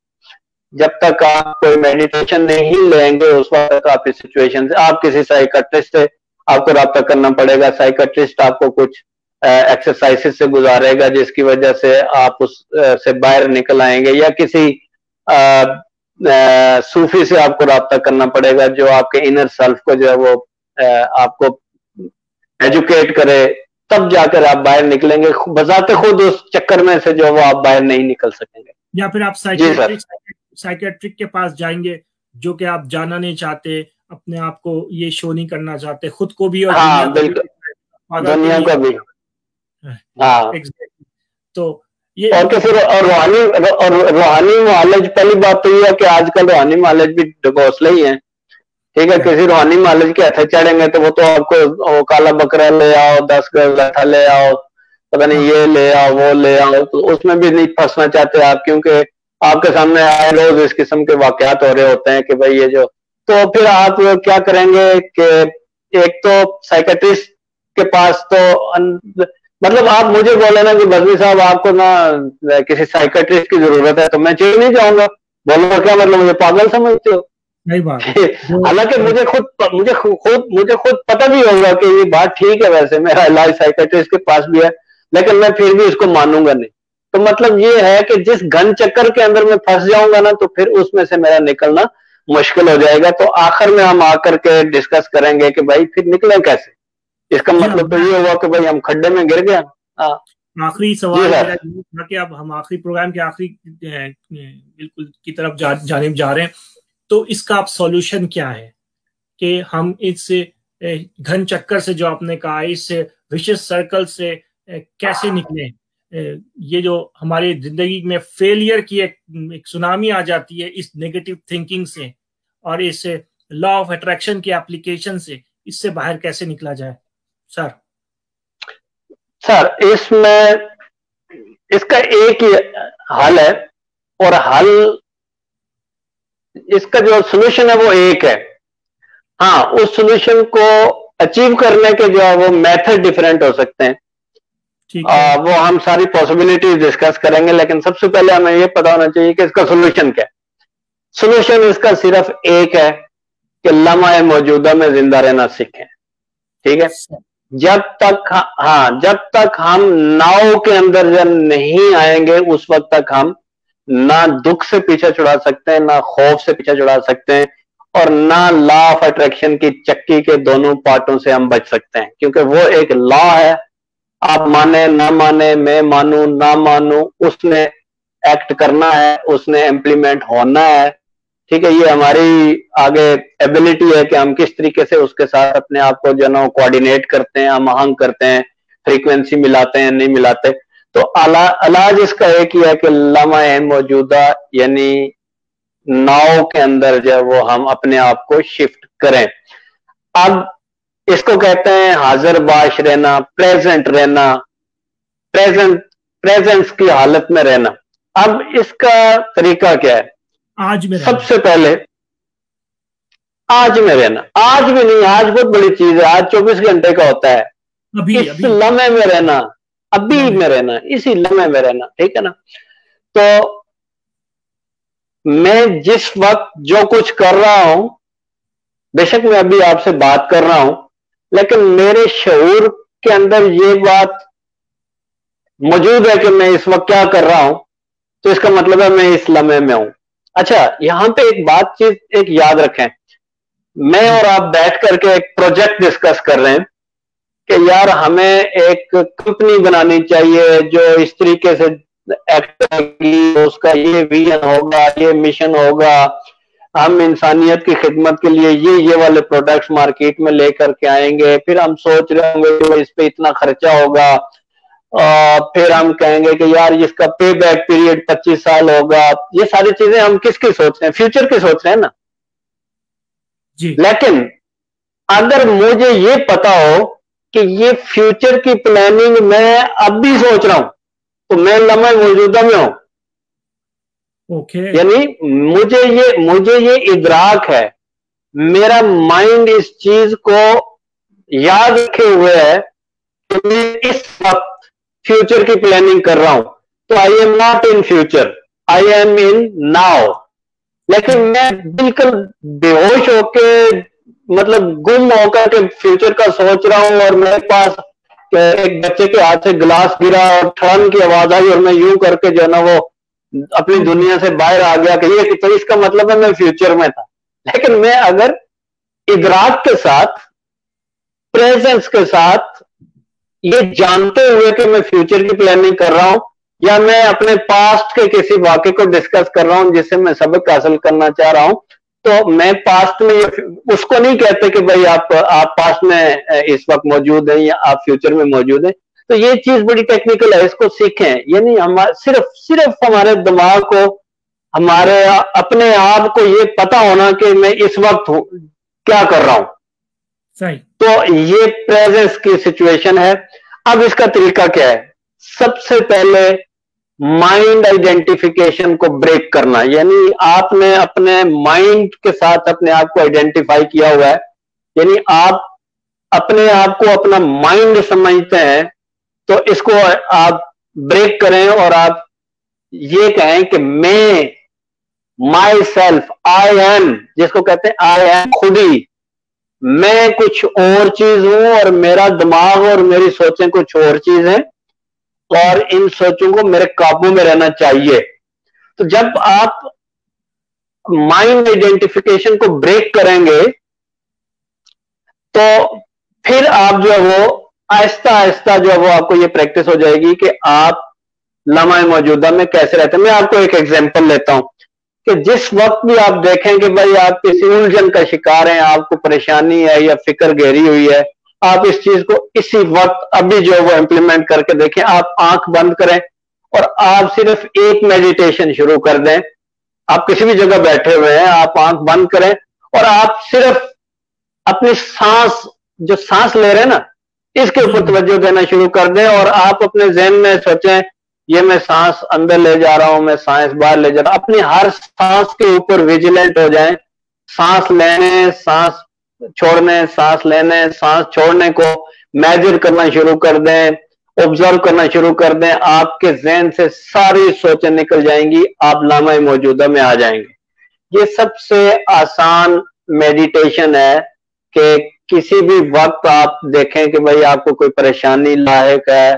جب تک آپ کوئی میڈیٹیشن نہیں لیں گے اس وقت آپ اس سچویشن سے, آپ کسی سائیکٹرسٹ سے آپ کو رابطہ کرنا پڑے گا. سائیکٹرسٹ آپ کو کچھ ایکسرسائز سے گزارے گا جس کی وجہ سے آپ اس سے باہر نکل آئیں گے, یا کسی صوفی سے آپ کو رابطہ کرنا پڑے گا جو آپ کے انر سیلف کو جو ہے وہ آپ کو ایجوکیٹ کرے, تب جا کر آپ باہر نکلیں گے. بذات خود اس چکر میں سے جو وہ آپ باہر نہیں نکل سکیں گے. یا پھر آپ سائیکیٹرک کے پاس جائیں گے جو کہ آپ جانا نہیں چاہتے, اپنے آپ کو یہ شو نہیں کرنا چاہتے, خود کو بھی اور دنیا کو بھی. ہاں, تو اور کہ پھر روحانی معالج, پہلی بات تو یہ ہے کہ آج کل روحانی معالج بھی ڈھکوسلے ہی ہیں. ٹھیک ہے, کسی روحانی معالج کے ہاتھ چڑھیں گے تو وہ تو آپ کو کالا بکرا لے آؤ, 10 گز لٹھا لے آؤ, پتہ نہیں یہ لے آؤ وہ لے آؤ, تو اس میں بھی نہیں پھنسنا چاہتے آپ, کیونکہ آپ کے سامنے آئے روز اس قسم کے واقعات ہو رہے ہوتے ہیں کہ بھائی یہ جو. تو پھر آپ کیا کریں گے کہ ایک تو سائیکٹرسٹ کے پاس تو مطلب آپ مجھے بولے نا کہ بزمی صاحب آپ کو نا کسی سائیکٹرسٹ کی ضرورت ہے تو میں چل نہیں جاؤں گا, بولوں گا کیا مطلب مجھے پاگل سمجھتے ہو؟ حالانکہ مجھے خود پتہ بھی ہوگا کہ یہ بات ٹھیک ہے, ویسے میرا علاج سائیکٹرسٹ کے پاس بھی ہے, لیکن میں پھر بھی اس کو مانوں گا نہیں. تو مطلب یہ ہے کہ جس گھن چکر کے اندر میں پھنس جاؤں گا نا تو پھر اس میں سے میرا نکلنا مشکل ہو جائے گا. تو آخر میں ہم آ کر کے ڈسکس کریں گے کہ بھائی پھر نکلیں کیسے. اس کا مطلب تو یہ ہوا کہ بھائی ہم کھڈے میں گر گیا. آخری سوال کہ اب ہم آخری پروگرام کے آخری بالکل کی طرف جانب جا رہے ہیں, تو اس کا اب سولوشن کیا ہے کہ ہم اس گھن چکر سے جو آپ نے کہا, اس وشیس سرکل سے کیسے نکلیں؟ یہ جو ہماری زندگی میں فیلئر کی ایک سونامی آ جاتی ہے اس نیگیٹو تھنکنگ سے اور اس لا آف اٹریکشن کی اپلیکیشن سے, اس سے باہر کیسے نکلا جائے سر؟ اس میں اس کا ایک ہی حل ہے, اور حل اس کا جو سولوشن ہے وہ ایک ہے. ہاں, اس سولوشن کو اچیو کرنے کے جو ہے وہ میتھڈ ڈیفرنٹ ہو سکتے ہیں, وہ ہم ساری پاسبلٹیز ڈسکس کریں گے, لیکن سب سے پہلے ہمیں یہ پتا ہونا چاہیے کہ اس کا سولوشن کیا ہے. سولوشن اس کا صرف ایک ہے کہ لمحہ موجودہ میں زندہ رہنا سیکھیں. ٹھیک ہے. جب تک ہم ناؤ کے اندر جب نہیں آئیں گے اس وقت تک ہم نہ دکھ سے پیچھا چھڑا سکتے ہیں، نہ خوف سے پیچھا چھڑا سکتے ہیں، اور نہ لا آف اٹریکشن کی چکی کے دونوں پارٹوں سے ہم بچ سکتے ہیں، کیونکہ وہ ایک لا ہے. آپ مانے نہ مانے، میں مانوں نہ مانوں، اس نے ایکٹ کرنا ہے، اس نے امپلیمنٹ ہونا ہے. ٹھیک ہے، یہ ہماری آگے ایبلٹی ہے کہ ہم کس طریقے سے اس کے ساتھ اپنے آپ کو جو نا کوآرڈینیٹ کرتے ہیں، ہم آہنگ کرتے ہیں، فریکوینسی ملاتے ہیں نہیں ملاتے. تو علاج اس کا ایک ہی ہے کہ لمحہ موجودہ یعنی ناؤ کے اندر جو وہ ہم اپنے آپ کو شفٹ کریں. اب اس کو کہتے ہیں حاضر باش رہنا، پریزنٹ رہنا، پریزنس کی حالت میں رہنا. اب اس کا طریقہ کیا ہے؟ آج میں سب سے پہلے آج میں رہنا. آج بھی نہیں، آج بہت بڑی چیز ہے، آج 24 گھنٹے کا ہوتا ہے. اس لمحے میں رہنا، ابھی میں رہنا، اسی لمحے میں رہنا. ٹھیک ہے نا. تو میں جس وقت جو کچھ کر رہا ہوں، بے شک میں ابھی آپ سے بات کر رہا ہوں، لیکن میرے شعور کے اندر یہ بات موجود ہے کہ میں اس وقت کیا کر رہا ہوں، تو اس کا مطلب ہے میں اس لمحے میں ہوں. اچھا، یہاں پہ ایک بات چیز ایک یاد رکھیں. میں اور آپ بیٹھ کر کے ایک پروجیکٹ ڈسکس کر رہے ہیں کہ یار ہمیں ایک کمپنی بنانی چاہیے جو اس طریقے سے ایکٹ کرے گی، اس کا یہ ویژن ہوگا، یہ مشن ہوگا، ہم انسانیت کی خدمت کے لیے یہ والے پروڈکٹس مارکیٹ میں لے کر کے آئیں گے. پھر ہم سوچ رہے ہوں گے کہ اس پہ اتنا خرچہ ہوگا، پھر ہم کہیں گے کہ یار اس کا پے بیک پیریڈ 25 سال ہوگا. یہ ساری چیزیں ہم کس کی سوچ رہے ہیں؟ فیوچر کی سوچ رہے ہیں نا جی. لیکن اگر مجھے یہ پتا ہو کہ یہ فیوچر کی پلاننگ میں اب بھی سوچ رہا ہوں تو میں لمحہ موجودہ میں ہوں. یعنی مجھے یہ ادراک ہے، میرا مائنڈ اس چیز کو یاد رکھے ہوئے ہے کہ میں اس وقت فیوچر کی پلاننگ کر رہا ہوں. تو I am not in future, I am in now. لیکن میں بالکل بے ہوش ہو کے، مطلب گم ہو کر کے فیوچر کا سوچ رہا ہوں، اور میرے پاس ایک بچے کے ہاتھ سے گلاس گرا اور ٹھڑن کی آواز آئی اور میں یوں کر کے جو ہے نا وہ اپنی دنیا سے باہر آ گیا کہ یہ تو اس کا مطلب ہے میں فیوچر میں تھا. لیکن میں اگر ادراک کے ساتھ، پریزنس کے ساتھ، یہ جانتے ہوئے کہ میں فیوچر کی پلاننگ کر رہا ہوں، یا میں اپنے پاسٹ کے کسی واقعے کو ڈسکس کر رہا ہوں جس سے میں سبق حاصل کرنا چاہ رہا ہوں، تو میں پاسٹ میں اس کو نہیں کہتے کہ بھائی آپ پاسٹ میں اس وقت موجود ہیں یا آپ فیوچر میں موجود ہیں. تو یہ چیز بڑی ٹیکنیکل ہے، اس کو سیکھیں. یعنی صرف ہمارے دماغ کو، ہمارے اپنے آپ کو یہ پتا ہونا کہ میں اس وقت کیا کر رہا ہوں. صحیح. تو یہ پریزنس کی سچویشن ہے. اب اس کا طریقہ کیا ہے؟ سب سے پہلے مائنڈ آئیڈینٹیفیکیشن کو بریک کرنا. یعنی آپ نے اپنے مائنڈ کے ساتھ اپنے آپ کو آئیڈینٹیفائی کیا ہوا ہے، یعنی آپ اپنے آپ کو اپنا مائنڈ سمجھتے ہیں، تو اس کو آپ بریک کریں اور آپ یہ کہیں کہ میں، مائی سیلف، آئی ایم، جس کو کہتے ہیں آئی ایم، خود ہی میں کچھ اور چیز ہوں اور میرا دماغ اور میری سوچیں کچھ اور چیز ہیں، اور ان سوچوں کو میرے قابو میں رہنا چاہیے. تو جب آپ مائنڈ آئیڈینٹیفیکیشن کو بریک کریں گے تو پھر آپ جو ہے وہ آہستہ آہستہ جو ہے وہ آپ کو یہ پریکٹس ہو جائے گی کہ آپ لمحہ موجودہ میں کیسے رہتے ہیں. میں آپ کو ایک ایگزامپل لیتا ہوں کہ جس وقت بھی آپ دیکھیں کہ بھائی آپ کسی الجھن کا شکار ہیں، آپ کو پریشانی ہے یا فکر گہری ہوئی ہے، آپ اس چیز کو اسی وقت ابھی جو ہے وہ امپلیمنٹ کر کے دیکھیں. آپ آنکھ بند کریں اور آپ صرف ایک میڈیٹیشن شروع کر دیں. آپ کسی بھی جگہ بیٹھے ہوئے ہیں، آپ آنکھ بند کریں اور آپ صرف اپنی سانس، جو سانس لے رہے ہیں نا، اس کے اوپر توجہ دینا شروع کر دیں. اور آپ اپنے ذہن میں سوچیں یہ میں سانس اندر لے جا رہا ہوں، میں سانس باہر لے جا رہا ہوں. اپنی ہر سانس کے اوپر ویجیلنٹ ہو جائیں. سانس لینے، سانس چھوڑنے، سانس لینے، سانس چھوڑنے کو میجر کرنا شروع کر دیں، آبزرو کرنا شروع کر دیں. آپ کے ذہن سے ساری سوچیں نکل جائیں گی، آپ لمحہ موجودہ میں آ جائیں گے. یہ سب سے آسان میڈیٹیشن ہے کہ کسی بھی وقت آپ دیکھیں کہ بھائی آپ کو کوئی پریشانی لاحق ہے،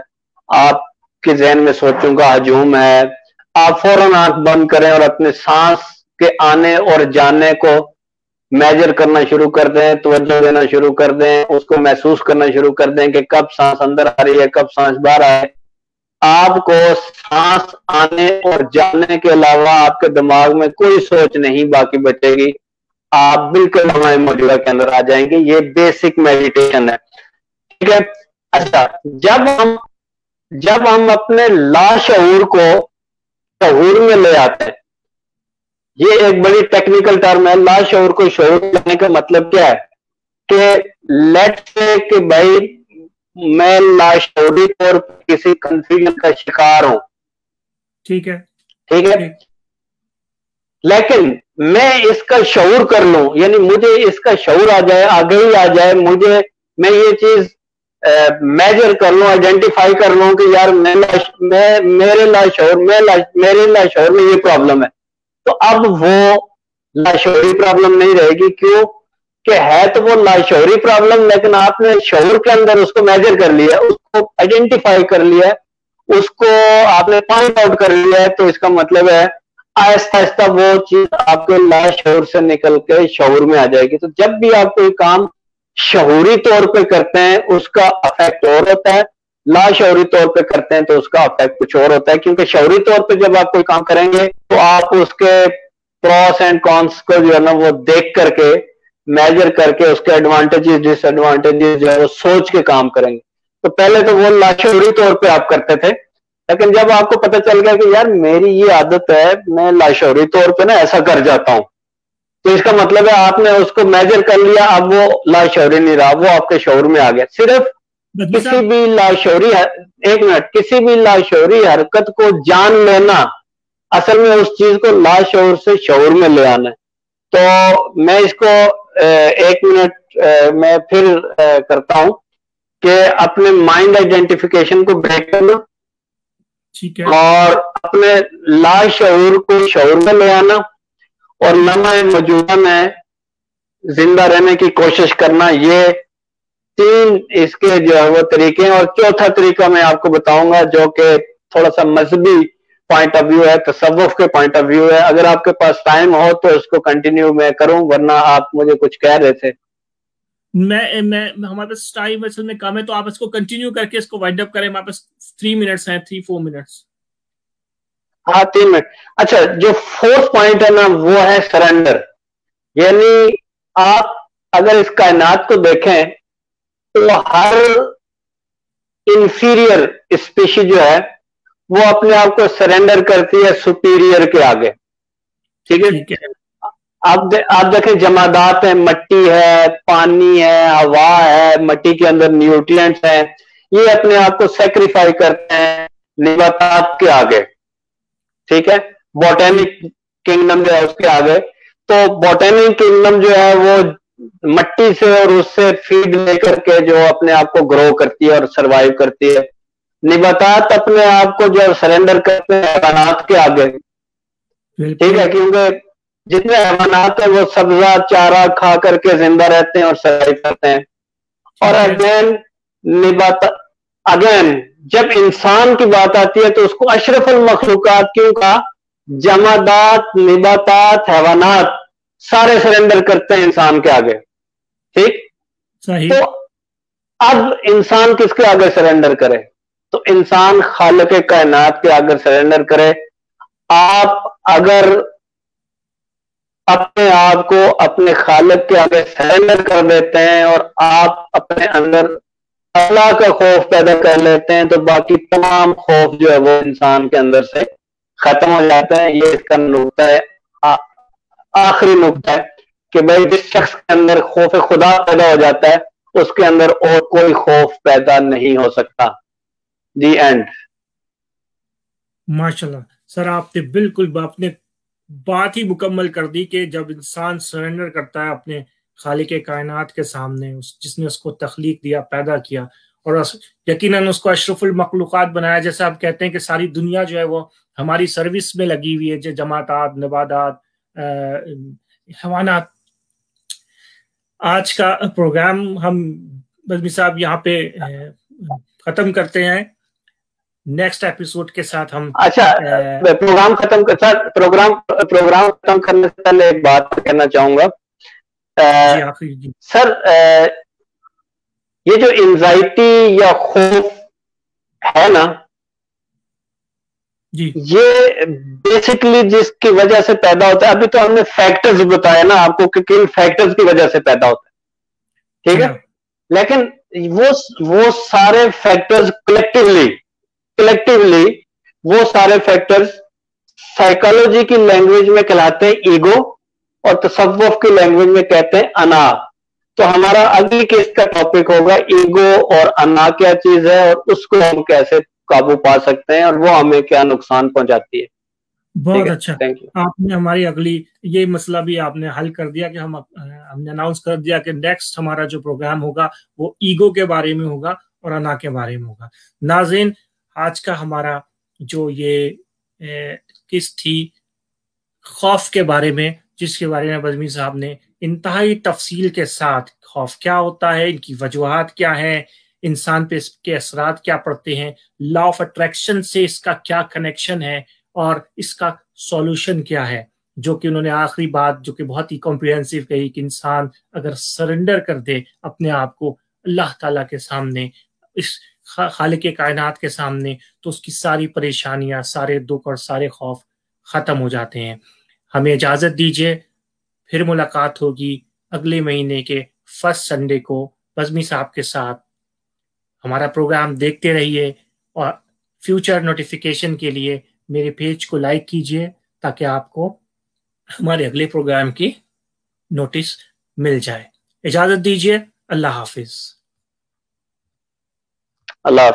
آپ کے ذہن میں سوچوں کا ہجوم ہے، آپ فوراً آنکھ بند کریں اور اپنے سانس کے آنے اور جانے کو میجر کرنا شروع کر دیں، توجہ دینا شروع کر دیں، اس کو محسوس کرنا شروع کر دیں کہ کب سانس اندر آ رہی ہے، کب سانس باہر آ رہی ہے۔ آپ کو سانس آنے اور جانے کے علاوہ آپ کے دماغ میں کوئی سوچ نہیں باقی بچے گی، آپ بالکل ہمارے موجودہ کے اندر آ جائیں گے۔ یہ بیسک میڈیٹیشن ہے، ٹھیک ہے۔ اچھا، جب ہم اپنے لاشعور کو شعور میں لے آتے ہیں، یہ ایک بڑی ٹیکنیکل ٹرم ہے، لاشعور کو شعور میں لانے کا مطلب کیا ہے کہ لیٹ سے کہ بھائی میں لاشعوری طور پر کسی کنفیوژن کا شکار ہوں، ٹھیک ہے، ٹھیک ہے، لیکن میں اس کا شعور کر لوں، یعنی مجھے اس کا شعور آ جائے، آگہی آ جائے، میں یہ چیز میجر کر لوں، آئیڈینٹیفائی کر لوں کہ یار میرے لاشعور میں یہ پرابلم ہے، تو اب وہ لاشعوری پرابلم نہیں رہے گی۔ کیوں کہ ہے تو وہ لاشعوری پرابلم، لیکن آپ نے شعور کے اندر اس کو میجر کر لیا، اس کو آئیڈینٹیفائی کر لیا، اس کو آپ نے پوائنٹ آؤٹ کر لیا ہے، تو اس کا مطلب ہے آہستہ آہستہ وہ چیز آپ کے لاشعور سے نکل کے شعور میں آ جائے گی۔ تو جب بھی آپ کوئی کام شعوری طور پہ کرتے ہیں اس کا افیکٹ اور ہوتا ہے، لاشعوری طور پہ کرتے ہیں تو اس کا افیکٹ کچھ اور ہوتا ہے، کیونکہ شعوری طور پہ جب آپ کوئی کام کریں گے تو آپ اس کے پروس اینڈ کونس کو جو ہے نا وہ دیکھ کر کے، میجر کر کے، اس کے ایڈوانٹیجز ڈس ایڈوانٹیجز جو ہے وہ سوچ کے کام کریں گے۔ تو پہلے تو وہ لاشعوری طور پہ آپ کرتے تھے، لیکن جب آپ کو پتہ چل گیا کہ یار میری یہ عادت ہے، میں لاشعوری طور پہ نا ایسا کر جاتا ہوں، تو اس کا مطلب ہے آپ نے اس کو میجر کر لیا، اب وہ لاشعوری نہیں رہا، وہ آپ کے شعور میں آ گیا۔ صرف کسی بھی لاشعوری حرکت کو جان لینا اصل میں اس چیز کو لاشعور سے شعور میں لے آنا ہے۔ تو میں اس کو 1 منٹ میں پھر کرتا ہوں کہ اپنے مائنڈ آئیڈینٹیفیکیشن کو بریک کرنا اور اپنے لاشعور کو شعور میں لے آنا اور لمحہ موجودہ میں زندہ رہنے کی کوشش کرنا، یہ 3 اس کے جو ہے وہ طریقے ہیں۔ اور چوتھا طریقہ میں آپ کو بتاؤں گا جو کہ تھوڑا سا مذہبی پوائنٹ آف ویو ہے، تصوف کے پوائنٹ آف ویو ہے۔ اگر آپ کے پاس ٹائم ہو تو اس کو کنٹینیو میں کروں، ورنہ آپ مجھے کچھ کہہ رہے تھے۔ ہمارے پاس ٹائم اصل میں کم ہے، تو آپ اس کو کنٹینیو کر کے اس کو وائنڈ اپ کریں۔ ہمارے پاس 3 منٹس ہیں، 3-4 منٹس۔ ہاں 3 منٹ۔ اچھا، جو 4th پوائنٹ ہے نا وہ ہے سرنڈر، یعنی آپ اگر اس کائنات کو دیکھیں تو ہر انفیریئر اسپیشی جو ہے وہ اپنے آپ کو سرنڈر کرتی ہے سپیریئر کے آگے، ٹھیک ہے۔ آپ دیکھیں جمادات ہیں، مٹی ہے، پانی ہے، ہوا ہے، مٹی کے اندر نیوٹرینٹس ہیں، یہ اپنے آپ کو سیکریفائی کرتے ہیں نباتات کے آگے، ٹھیک ہے۔ بوٹینک کنگڈم جو ہے اس کے آگے، تو بوٹینک کنگڈم جو ہے وہ مٹی سے اور اس سے فیڈ لے کر کے جو اپنے آپ کو گرو کرتی ہے اور سروائیو کرتی ہے۔ نباتات اپنے آپ کو جو سرنڈر کرتے ہیں حیوانات کے آگے، ٹھیک ہے، کیونکہ جتنے حیوانات ہیں وہ سبزہ چارہ کھا کر کے زندہ رہتے ہیں اور سروائیو کرتے ہیں۔ اور اگین جب انسان کی بات آتی ہے تو اس کو اشرف المخلوقات کیوں کہا؟ جمادات، نباتات، حیوانات سارے سرنڈر کرتے ہیں انسان کے آگے، ٹھیک؟ تو اب انسان کس کے آگے سرنڈر کرے؟ تو انسان خالق کائنات کے آگے سرنڈر کرے۔ آپ اگر اپنے آپ کو اپنے خالق کے آگے سرنڈر کر دیتے ہیں اور آپ اپنے اندر اللہ کا خوف پیدا کر لیتے ہیں تو باقی تمام خوف جو ہے وہ انسان کے اندر سے ختم ہو جاتا ہے۔ یہ اس کا نقطہ ہے، آخری نقطہ ہے کہ بھائی جس شخص کے اندر خوف خدا پیدا ہو جاتا ہے اس کے اندر اور کوئی خوف پیدا نہیں ہو سکتا۔ The end. ماشاءاللہ سر، آپ نے بالکل اپنے بات ہی مکمل کر دی کہ جب انسان سرنڈر کرتا ہے اپنے خالق کائنات کے سامنے، جس نے اس کو تخلیق دیا، پیدا کیا اور یقیناً اس کو اشرف المخلوقات بنایا، جیسے آپ کہتے ہیں کہ ساری دنیا جو ہے وہ ہماری سروس میں لگی ہوئی ہے، جماعتات، نباتات، حیوانات۔ آج کا پروگرام ہم بزمی صاحب یہاں پہ ختم کرتے ہیں. نیکسٹ ایپیسوڈ کے ساتھ ہم پروگرام ختم کرنے سے پہلے ایک بات کہنا چاہوں گا سر. یہ جو انزائٹی یا خوف ہے نا جی، یہ بیسکلی جس کی وجہ سے پیدا ہوتا ہے, ابھی تو ہم نے فیکٹرز بتایا نا آپ کو کہ کن فیکٹرز کی وجہ سے پیدا ہوتا ہے, ٹھیک ہے, لیکن وہ سارے فیکٹرز کلیکٹیولی وہ سارے فیکٹرز سائیکالوجی کی لینگویج میں کہلاتے ہیں ایگو, اور تصوف کی لینگویج میں کہتے ہیں انا. تو ہمارا اگلی کیس کا ٹاپک ہوگا ایگو اور انا کیا چیز ہے, اور اس کو ہم کیسے قابو پا سکتے ہیں, اور وہ ہمیں کیا نقصان پہنچاتی ہے. بہت اچھا, آپ نے ہماری اگلی یہ مسئلہ بھی آپ نے حل کر دیا کہ ہم نے اناؤنس کر دیا کہ نیکسٹ ہمارا جو پروگرام ہوگا وہ ایگو کے بارے میں ہوگا اور انا کے بارے میں ہوگا. ناظرین, آج کا ہمارا جو یہ قسط تھی خوف کے بارے میں, جس کے بارے میں بزمی صاحب نے انتہائی تفصیل کے ساتھ خوف کیا ہوتا ہے, ان کی وجوہات کیا ہیں, انسان پہ اس کے اثرات کیا پڑتے ہیں, لا آف اٹریکشن سے اس کا کیا کنیکشن ہے, اور اس کا سولوشن کیا ہے, جو کہ انہوں نے آخری بات جو کہ بہت ہی کمپریہنسو کہی کہ انسان اگر سرنڈر کر دے اپنے آپ کو اللہ تعالیٰ کے سامنے, اس خالق کائنات کے سامنے, تو اس کی ساری پریشانیاں, سارے دکھ اور سارے خوف ختم ہو جاتے ہیں. ہمیں اجازت دیجیے, پھر ملاقات ہوگی اگلے مہینے کے فرسٹ سنڈے کو بزمی صاحب کے ساتھ. ہمارا پروگرام دیکھتے رہیے, اور فیوچر نوٹیفیکیشن کے لیے میرے پیج کو لائک کیجیے تاکہ آپ کو ہمارے اگلے پروگرام کی نوٹس مل جائے. اجازت دیجیے, اللہ حافظ. اللہ حافظ.